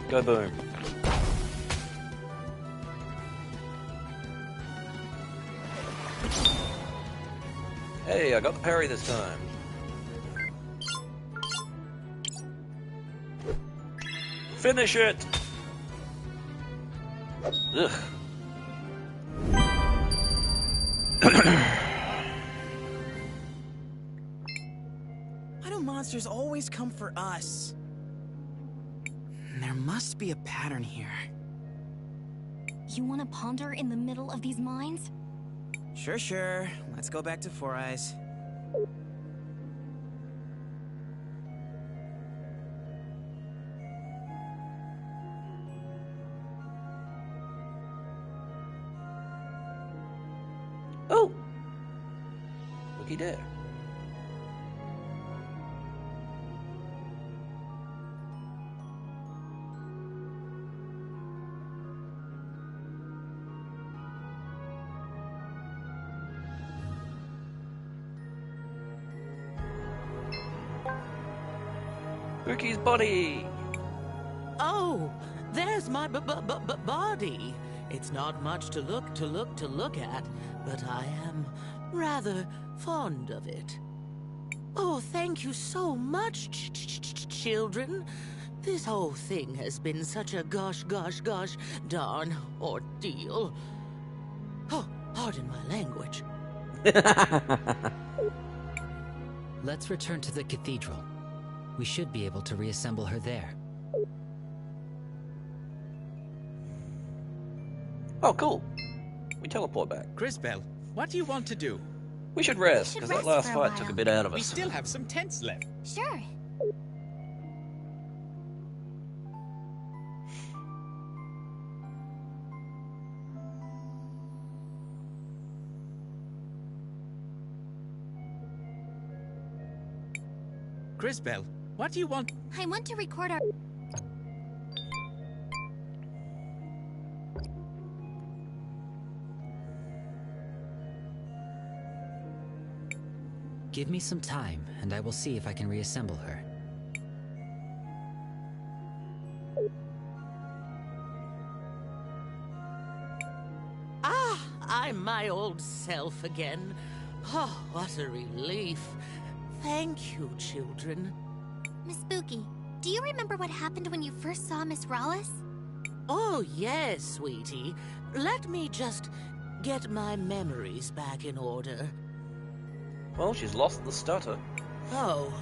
Go boom. Hey, I got the parry this time. Finish it! Ugh. Why do monsters always come for us? There must be a pattern here. You want to ponder in the middle of these mines? Sure. Let's go back to Four Eyes. Oh! Looky there. Rookie's body! Oh, there's my body. It's not much to look at, but I am rather fond of it. Oh, thank you so much, children. This whole thing has been such a gosh darn ordeal. Oh, pardon my language. Let's return to the cathedral. We should be able to reassemble her there. Oh, cool. We teleport back. CrisTales, what do you want to do? We should rest, because that last fight took a bit out of us. We still have some tents left. Sure. CrisTales, what do you want? I want to record our... Give me some time, and I will see if I can reassemble her. Ah, I'm my old self again. Oh, what a relief. Thank you, children. Miss Spooky, do you remember what happened when you first saw Miss Rawless? Oh, yes, sweetie. Let me just get my memories back in order. Well, she's lost the stutter. Oh.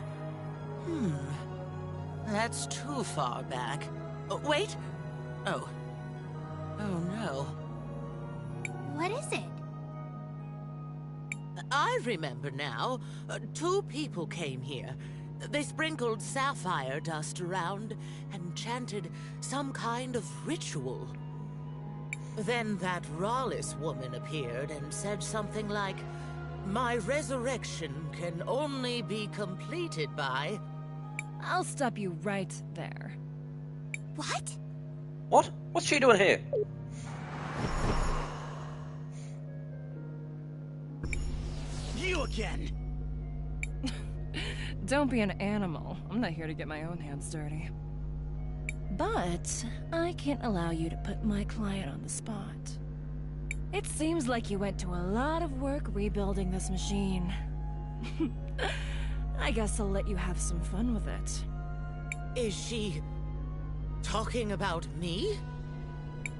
That's too far back. Oh, wait! Oh. Oh, no. What is it? I remember now. 2 people came here. They sprinkled sapphire dust around and chanted some kind of ritual. Then that Rawless woman appeared and said something like, "My resurrection can only be completed by..." I'll stop you right there. What? What? What's she doing here? You again! Don't be an animal. I'm not here to get my own hands dirty. But I can't allow you to put my client on the spot. It seems like you went to a lot of work rebuilding this machine. I guess I'll let you have some fun with it. Is she talking about me?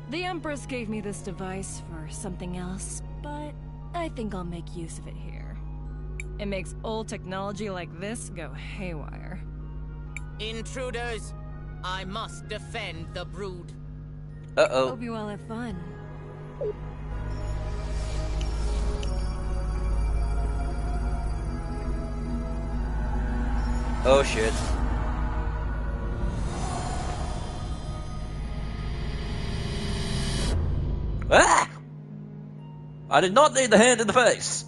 The Empress gave me this device for something else, but I think I'll make use of it here. It makes old technology like this go haywire. Intruders! I must defend the brood. Uh-oh. Hope you all have fun. Oh shit. Ah! I did not need the hand in the face.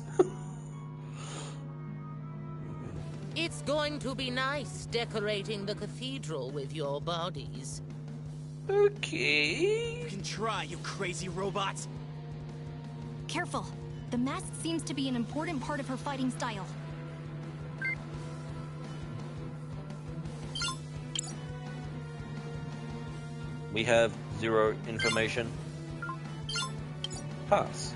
It's going to be nice decorating the cathedral with your bodies. Okay. You can try, you crazy robots. Careful. The mask seems to be an important part of her fighting style. We have 0 information. Pass.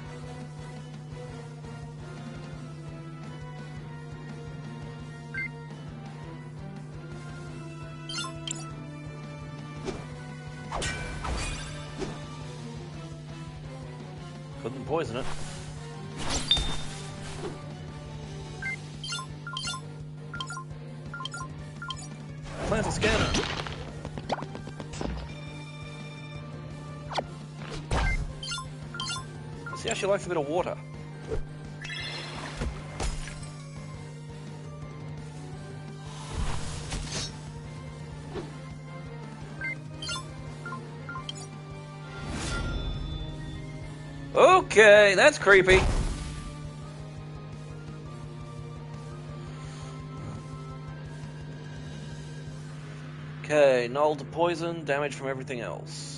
Couldn't poison it. Plant a scanner. See how she likes a bit of water. Okay, that's creepy. Okay, null to poison, damage from everything else.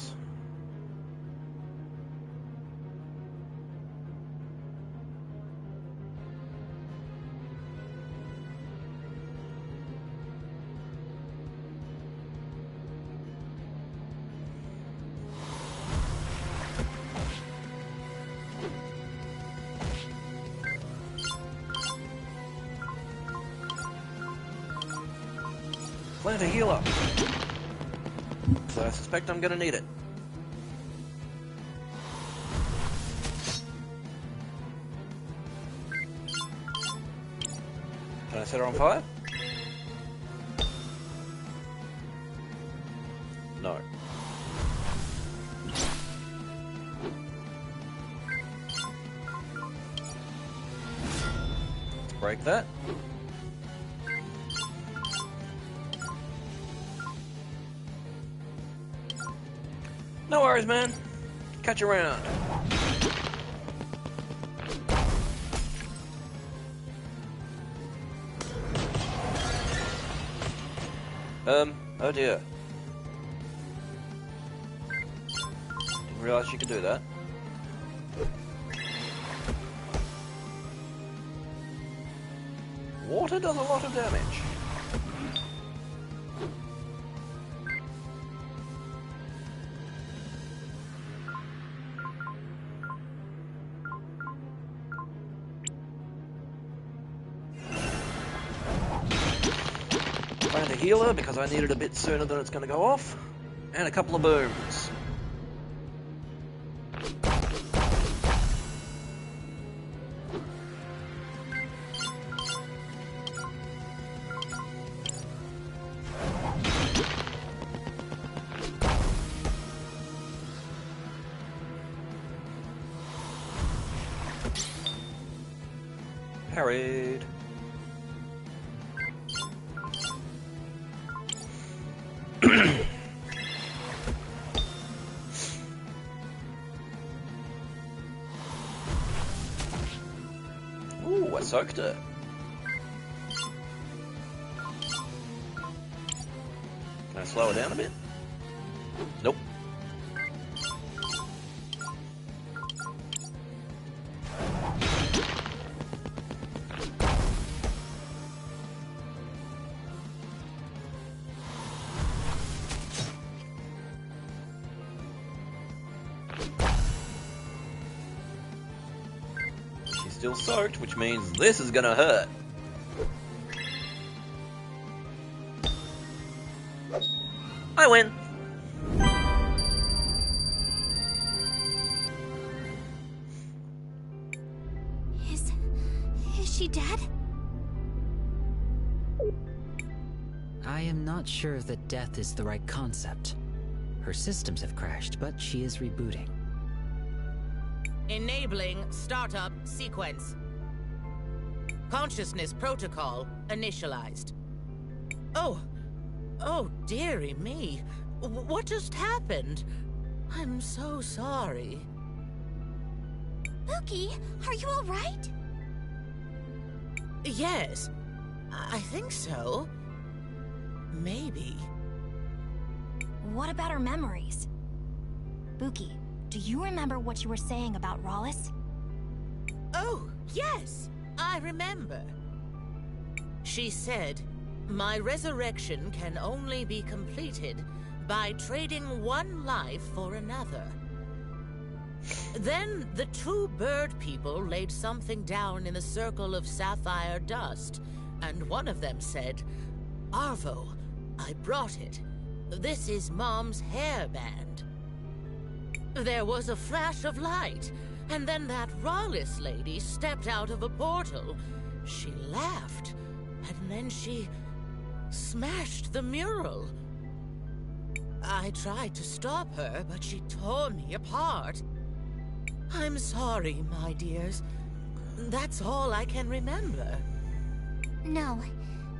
Plant a healer. So I suspect I'm gonna need it. Can I set her on fire? No. Let's break that. No worries, man. Catch you around. Oh dear. Didn't realize you could do that. Water does a lot of damage. Find a healer because I need it a bit sooner than it's going to go off. And a couple of booms. Parried. Ooh, I soaked it. Can I slow it down a bit? Nope. Still soaked, which means this is gonna hurt. I win. Is she dead? I am not sure that death is the right concept. Her systems have crashed, but she is rebooting. Enabling startup sequence. Consciousness protocol initialized. Oh dearie me. What just happened? I'm so sorry. Mookie, are you alright? Yes, I think so. Maybe. What about her memories? Buki, do you remember what you were saying about Rawlis? Oh, yes, I remember. She said, my resurrection can only be completed by trading one life for another. Then the two bird people laid something down in the circle of sapphire dust, and one of them said, Arvo, I brought it. This is Mom's hairband. There was a flash of light, and then that Rawlis lady stepped out of a portal. She laughed, and then she smashed the mural. I tried to stop her, but she tore me apart. I'm sorry, my dears. That's all I can remember. No.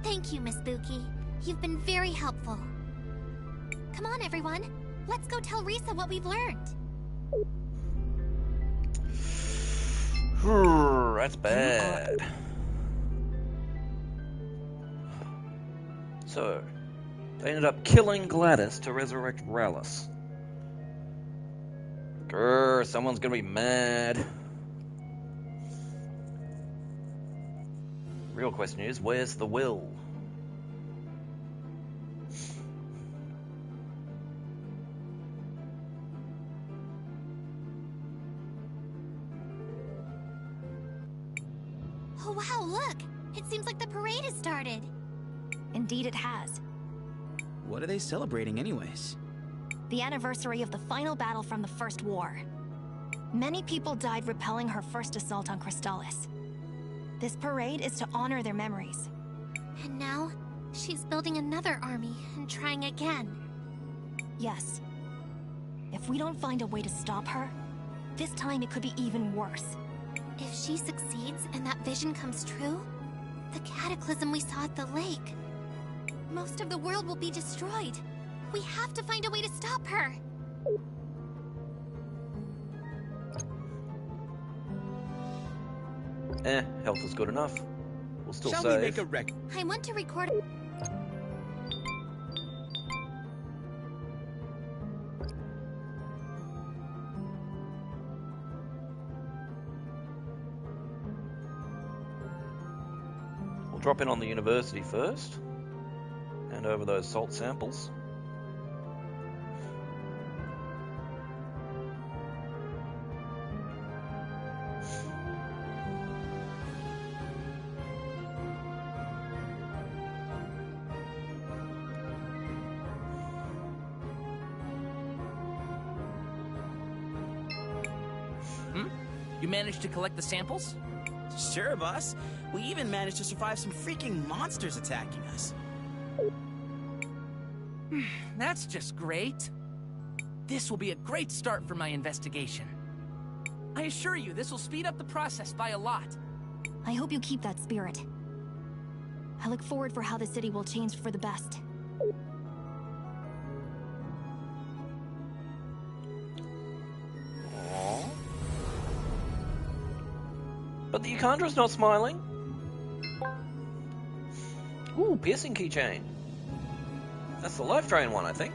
Thank you, Miss Buki. You've been very helpful. Come on, everyone. Let's go tell Risa what we've learned. That's bad. So, they ended up killing Gladys to resurrect Rawlis. Grr, someone's gonna be mad. Real question is, where's the will? Oh wow, look! It seems like the parade has started. Indeed it has. What are they celebrating anyways? The anniversary of the final battle from the First War. Many people died repelling her first assault on CrisTales. This parade is to honor their memories. And now, she's building another army and trying again. Yes. If we don't find a way to stop her, this time it could be even worse. If she succeeds and that vision comes true, the cataclysm we saw at the lake, most of the world will be destroyed. We have to find a way to stop her. Health is good enough. We'll still Shall save. we make a I want to record. drop in on the university first. Hand over those salt samples. You managed to collect the samples? Sure, boss. We even managed to survive some freaking monsters attacking us. That's just great. This will be a great start for my investigation. I assure you, this will speed up the process by a lot. I hope you keep that spirit. I look forward for how the city will change for the best. Aww. But the Yukandra's not smiling. Ooh, piercing keychain. That's the life drain one, I think.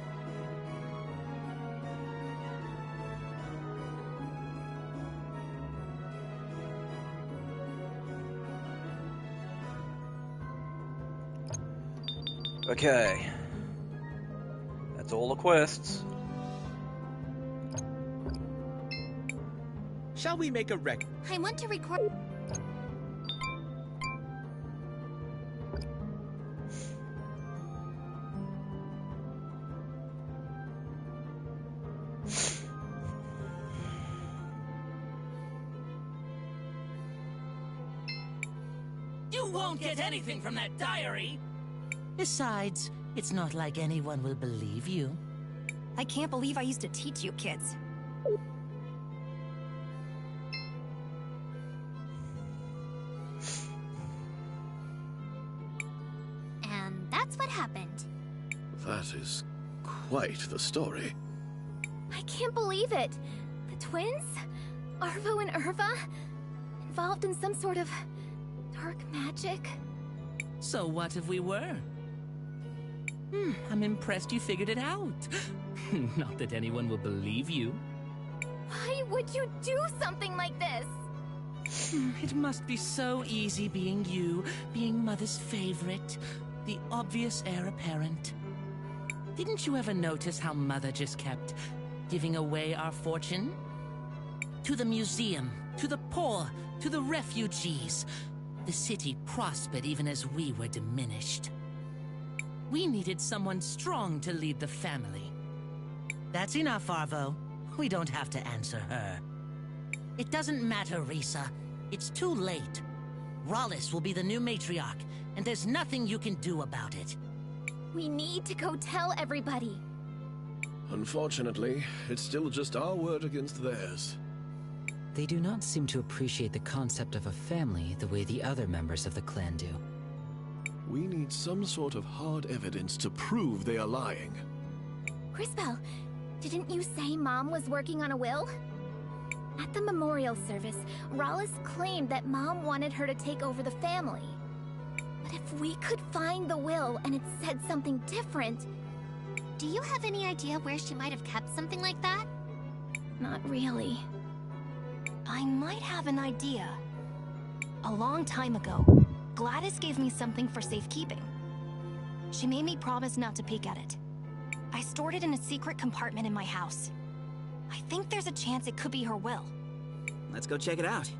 Okay. That's all the quests. Shall we make a rec? I want to record. You won't get anything from that diary! Besides, it's not like anyone will believe you. I can't believe I used to teach you kids. And that's what happened. That is quite the story. I can't believe it. The twins? Arvo and Irva? Involved in some sort of dark magic? So what if we were? I'm impressed you figured it out. Not that anyone will believe you. Why would you do something like this? It must be so easy being you, being Mother's favorite, the obvious heir apparent. Didn't you ever notice how Mother just kept giving away our fortune? To the museum, to the poor, to the refugees. The city prospered even as we were diminished. We needed someone strong to lead the family. That's enough, Arvo. We don't have to answer her. It doesn't matter, Risa. It's too late. Rollis will be the new matriarch, and there's nothing you can do about it. We need to go tell everybody. Unfortunately, it's still just our word against theirs. They do not seem to appreciate the concept of a family the way the other members of the clan do. We need some sort of hard evidence to prove they are lying. CrisTales, didn't you say Mom was working on a will? At the memorial service, Rollis claimed that Mom wanted her to take over the family. But if we could find the will and it said something different... Do you have any idea where she might have kept something like that? Not really. I might have an idea. A long time ago, Gladys gave me something for safekeeping. She made me promise not to peek at it. I stored it in a secret compartment in my house. I think there's a chance it could be her will. Let's go check it out.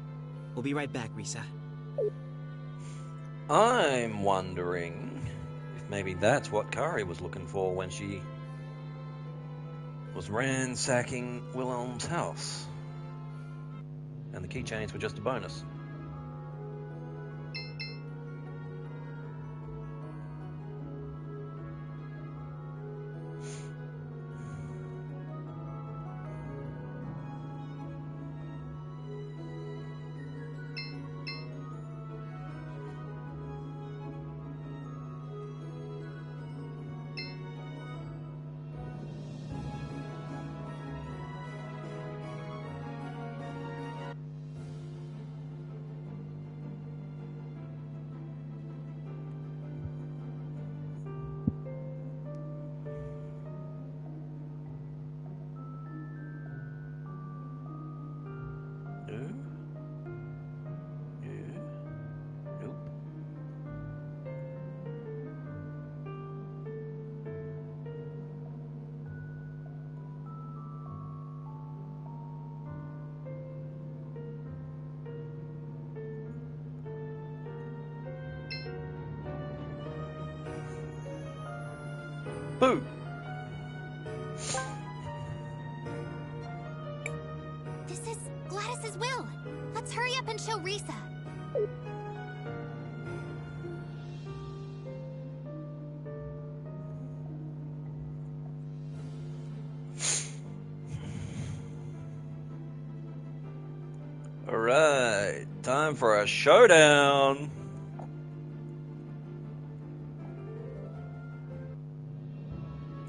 We'll be right back, Risa. I'm wondering if maybe that's what Kari was looking for when she was ransacking Wilhelm's house. And the keychains were just a bonus. Boo! This is Gladys's will. Let's hurry up and show Risa. Alright, time for a showdown!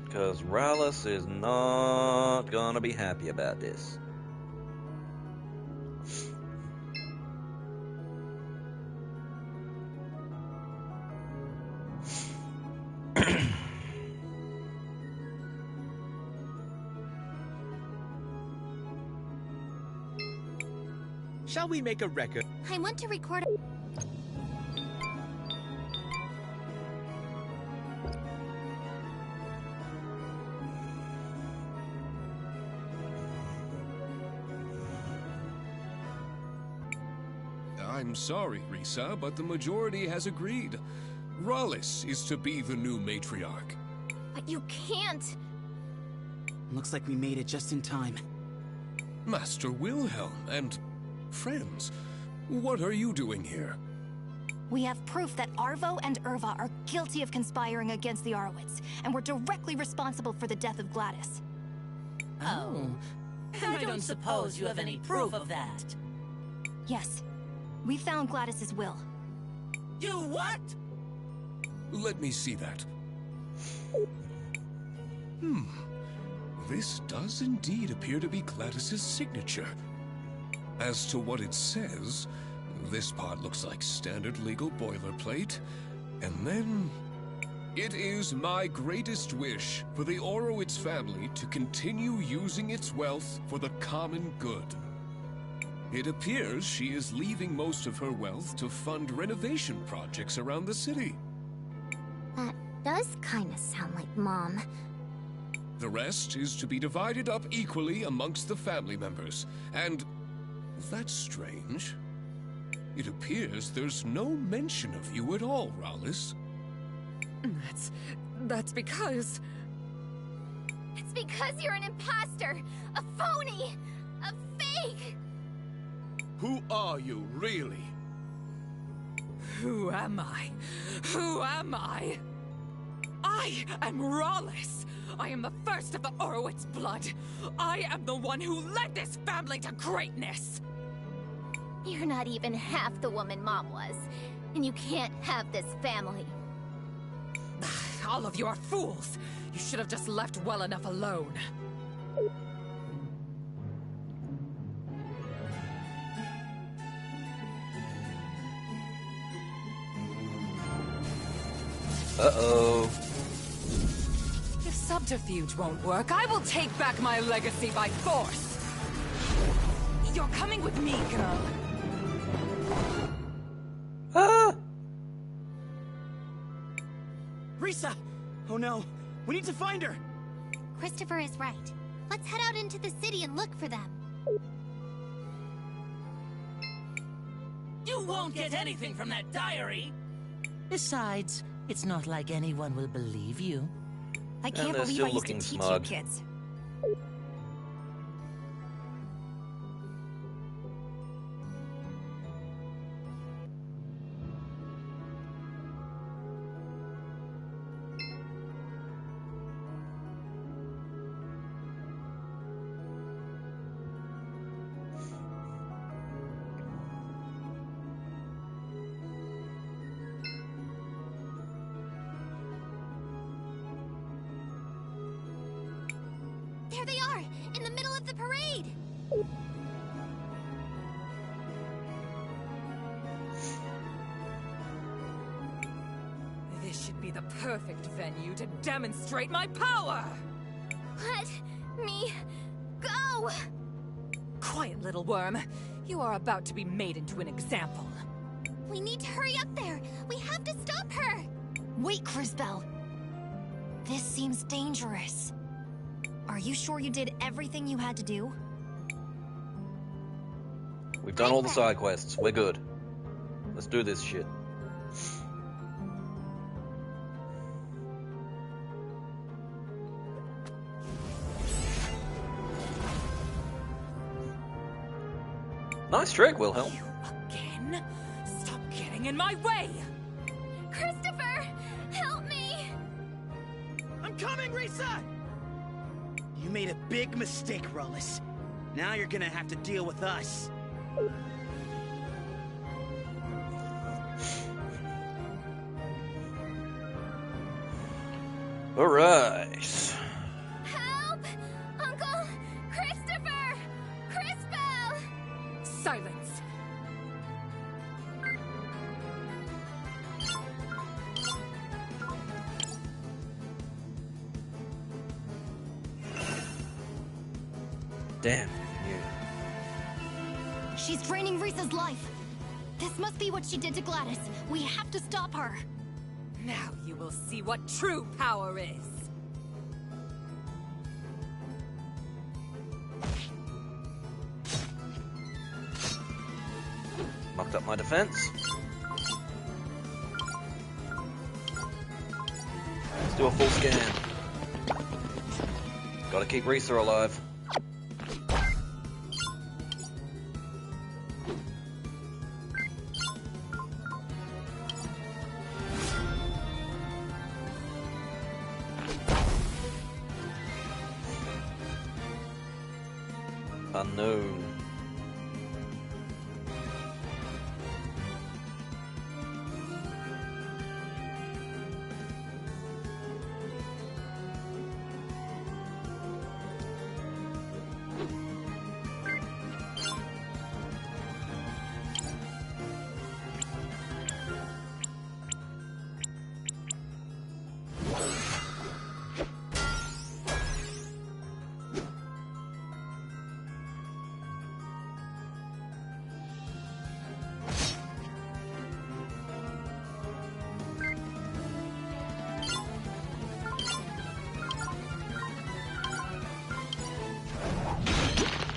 Because Rallis is not gonna be happy about this. Shall we make a record? I want to record I'm sorry, Risa, but the majority has agreed. Rallis is to be the new matriarch. But you can't. Looks like we made it just in time. Master Wilhelm and friends, what are you doing here? We have proof that Arvo and Irva are guilty of conspiring against the Arwitz, and were directly responsible for the death of Gladys. Oh. I don't suppose you have any proof of that. Yes. We found Gladys's will. You what? Let me see that. This does indeed appear to be Gladys's signature. As to what it says, this part looks like standard legal boilerplate, and then... It is my greatest wish for the Orowitz family to continue using its wealth for the common good. It appears she is leaving most of her wealth to fund renovation projects around the city. That does kind of sound like Mom. The rest is to be divided up equally amongst the family members, and... that's strange. It appears there's no mention of you at all, Rallis. That's because... It's because you're an imposter, a phony, a fake! Who are you, really? Who am I? Who am I? I am Rallis! I am the first of the Orowitz blood! I am the one who led this family to greatness! You're not even half the woman Mom was, and you can't have this family. All of you are fools! You should have just left well enough alone. Uh-oh. If subterfuge won't work, I will take back my legacy by force! You're coming with me, girl. Ah! Risa! Oh no, we need to find her! Christopher is right. Let's head out into the city and look for them. You won't get anything from that diary! Besides, it's not like anyone will believe you. I can't they're believe still I used to looking teach smug. you kids. There they are, in the middle of the parade! This should be the perfect venue to demonstrate my power! Let me go! Quiet, little worm. You are about to be made into an example. We need to hurry up there! We have to stop her! Wait, CrisTales. This seems dangerous. Are you sure you did everything you had to do? We've done all the side quests. We're good. Let's do this shit. Nice trick, Wilhelm. Again? Stop getting in my way! Christopher! Help me! I'm coming, Risa! You made a big mistake, Rollis. Now you're gonna have to deal with us. Alright. Help! Uncle! Christopher! CrisTales! Silence! Damn you. She's draining Risa's life. This must be what she did to Gladys. We have to stop her. Now you will see what true power is. Mucked up my defense. Let's do a full scan. Gotta keep Risa alive. Unknown.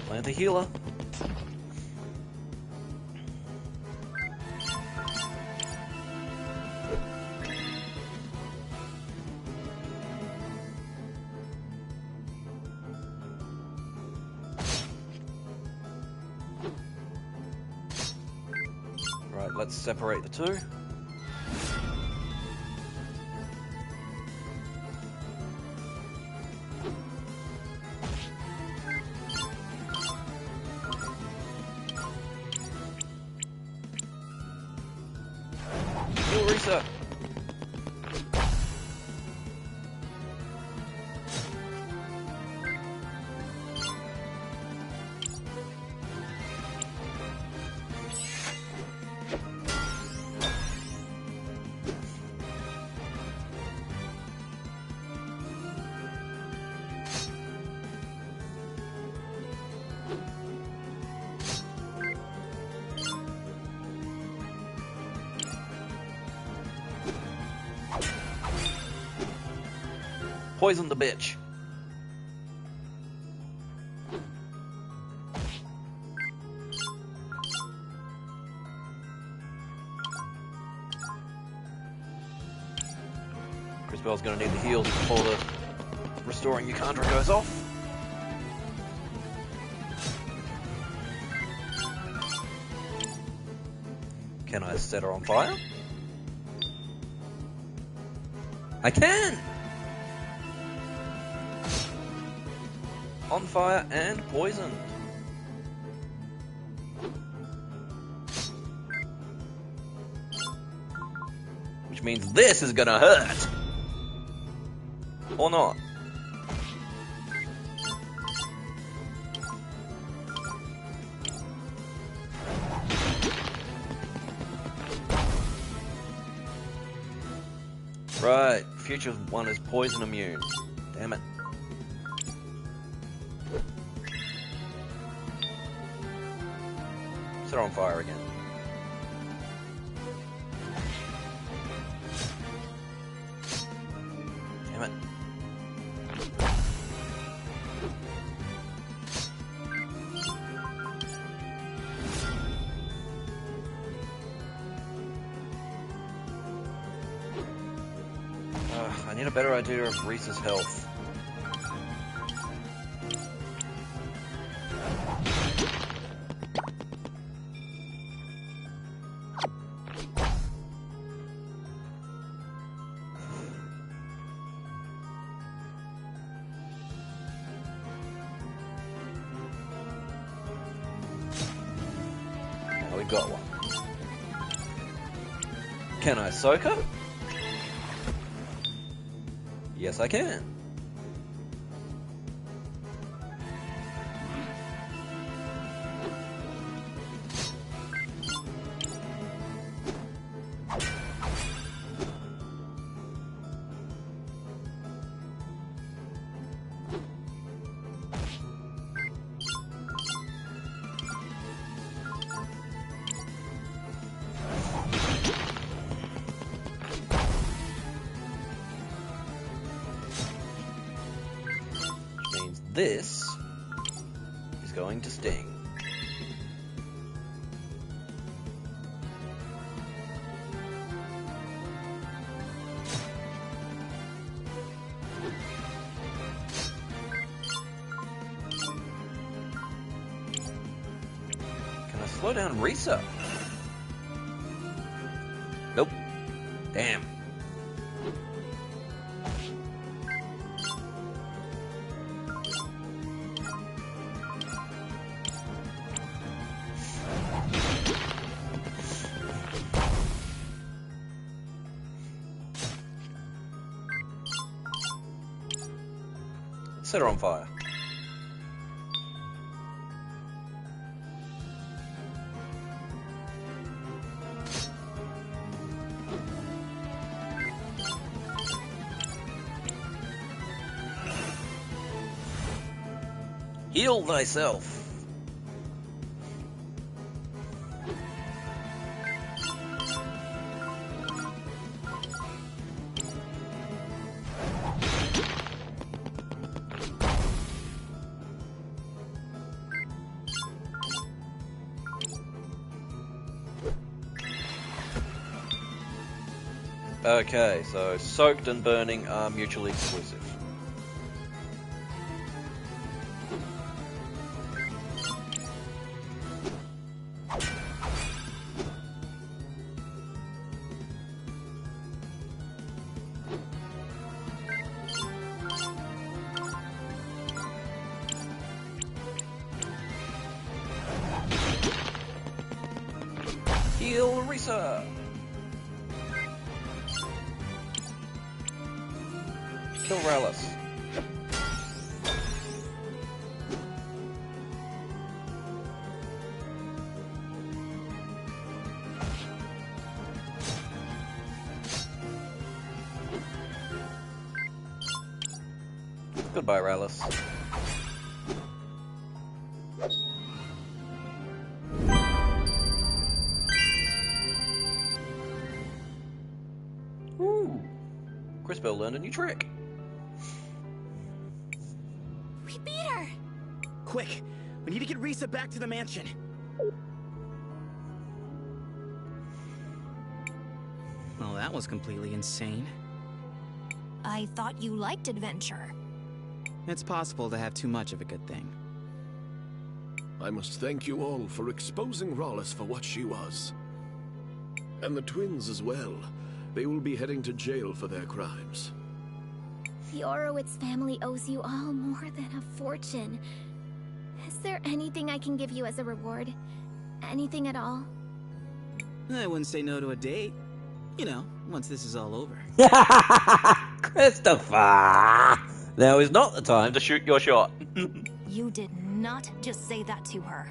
Plant a healer. Right, let's separate the two. Heal Risa. Poison the bitch. CrisTales gonna need the heals before the restoring Yukandra goes off. Can I set her on fire? I can! On fire and poisoned. Which means this is gonna hurt. Or not. Right, future one is poison immune. Damn it. Set her on fire again. Damn it. I need a better idea of Risa's health. We've got one. Can I soak her? Yes, I can. This is going to sting. Can I slow down Risa? Nope. Damn. Set her on fire. Heal thyself. Okay, so soaked and burning are mutually exclusive. Heal Risa! Kill Rallis. Goodbye, Rallis. Ooh. CrisTales learned a new trick. We beat her! Quick! We need to get Risa back to the mansion. Well, that was completely insane. I thought you liked adventure. It's possible to have too much of a good thing. I must thank you all for exposing Rallis for what she was. And the twins as well. They will be heading to jail for their crimes. The Orowitz family owes you all more than a fortune. Is there anything I can give you as a reward? Anything at all? I wouldn't say no to a date. You know, once this is all over. Christopher! Now is not the time to shoot your shot. You did not just say that to her.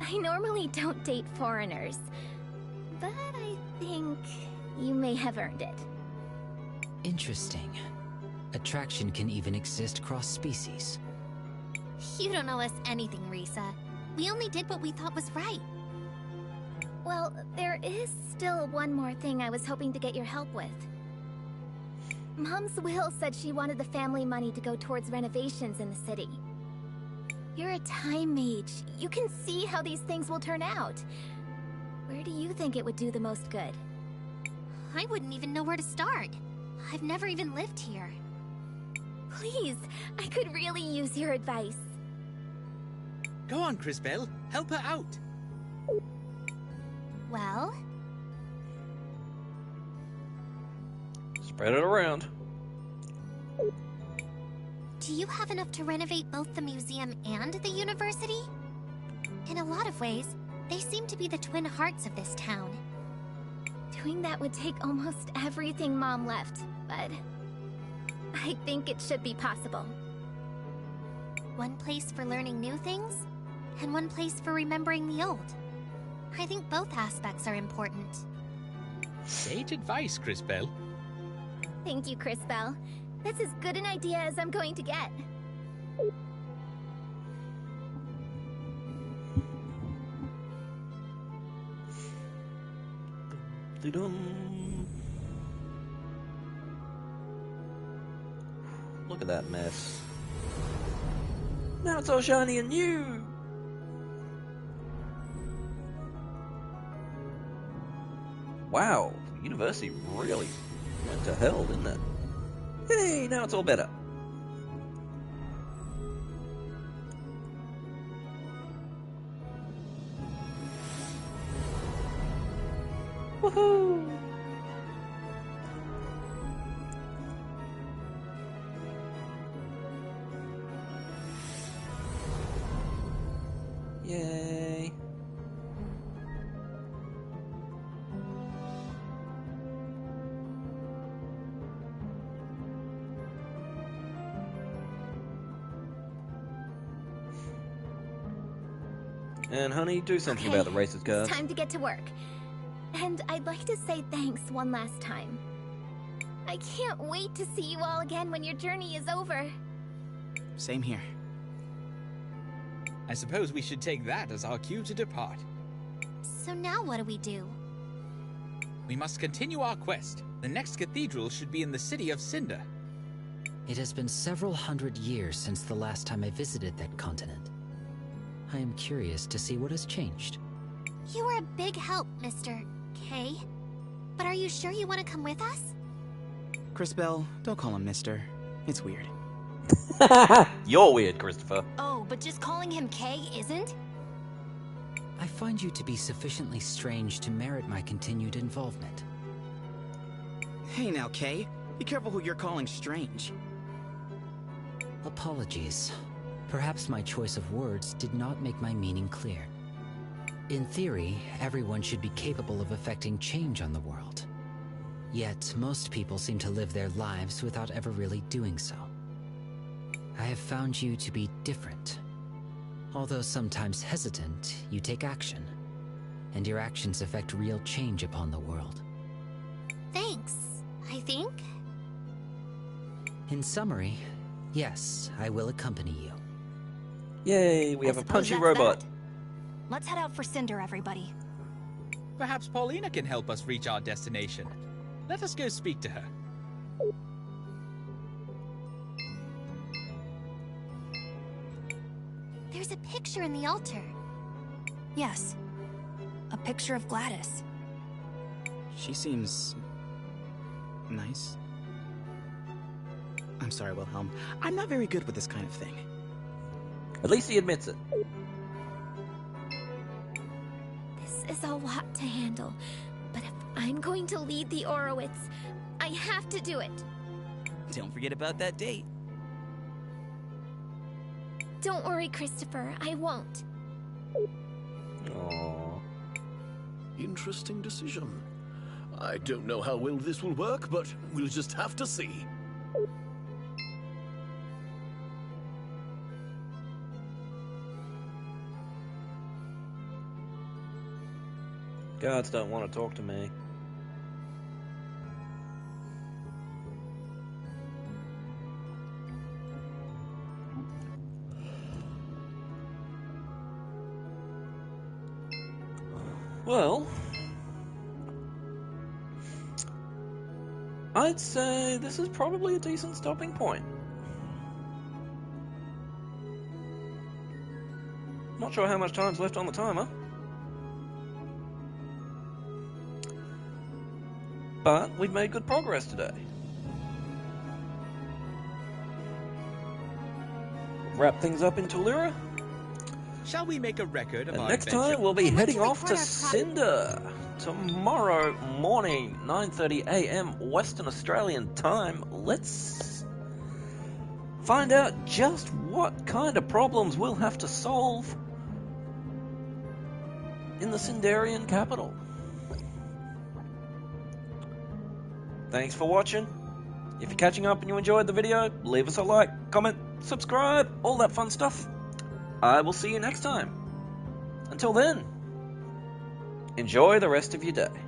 I normally don't date foreigners, but I think you may have earned it. Interesting. Attraction can even exist cross-species. You don't owe us anything, Risa. We only did what we thought was right. Well, there is still one more thing I was hoping to get your help with. Mom's will said she wanted the family money to go towards renovations in the city. You're a time mage. You can see how these things will turn out. Where do you think it would do the most good? I wouldn't even know where to start. I've never even lived here. Please, I could really use your advice. Go on, CrisTales. Help her out. Well? Spread it around. Do you have enough to renovate both the museum and the university? In a lot of ways, they seem to be the twin hearts of this town. Doing that would take almost everything Mom left, but I think it should be possible. One place for learning new things, and one place for remembering the old. I think both aspects are important. Sage advice, CrisTales. Thank you, CrisTales. That's as good an idea as I'm going to get. Look at that mess. Now it's all shiny and new! Wow, the university really went to hell, didn't it? Hey, now it's all better. Woohoo! Yay! And honey, do something about the racist cards. It's time to get to work. And I'd like to say thanks one last time. I can't wait to see you all again when your journey is over. Same here. I suppose we should take that as our cue to depart. So now what do we do? We must continue our quest. The next cathedral should be in the city of Cinder. It has been several hundred years since the last time I visited that continent. I am curious to see what has changed. You were a big help, Mr. K. But are you sure you want to come with us? CrisTales, don't call him Mister. It's weird. You're weird, Christopher. Oh, but just calling him K isn't? I find you to be sufficiently strange to merit my continued involvement. Hey now, Kay. Be careful who you're calling strange. Apologies. Perhaps my choice of words did not make my meaning clear. In theory, everyone should be capable of affecting change on the world. Yet, most people seem to live their lives without ever really doing so. I have found you to be different. Although sometimes hesitant, you take action. And your actions affect real change upon the world. Thanks, I think. In summary, yes, I will accompany you. Yay, we have a punchy robot. Let's head out for Cinder, everybody. Perhaps Paulina can help us reach our destination. Let us go speak to her. There's a picture in the altar. Yes. A picture of Gladys. She seems... nice. I'm sorry, Wilhelm. I'm not very good with this kind of thing. At least he admits it. This is a lot to handle, but if I'm going to lead the Orowitz, I have to do it. Don't forget about that date. Don't worry, Christopher, I won't. Aww. Interesting decision. I don't know how well this will work, but we'll just have to see. Guards don't want to talk to me. Well, I'd say this is probably a decent stopping point. Not sure how much time's left on the timer. But we've made good progress today. Wrap things up in Tulira. Shall we make a record of And our next adventure? time we'll be heading off to Cinder. Tomorrow morning, 9:30 AM Western Australian time. Let's find out just what kind of problems we'll have to solve in the Sindarian capital. Thanks for watching. If you're catching up and you enjoyed the video, leave us a like, comment, subscribe, all that fun stuff. I will see you next time. Until then, enjoy the rest of your day.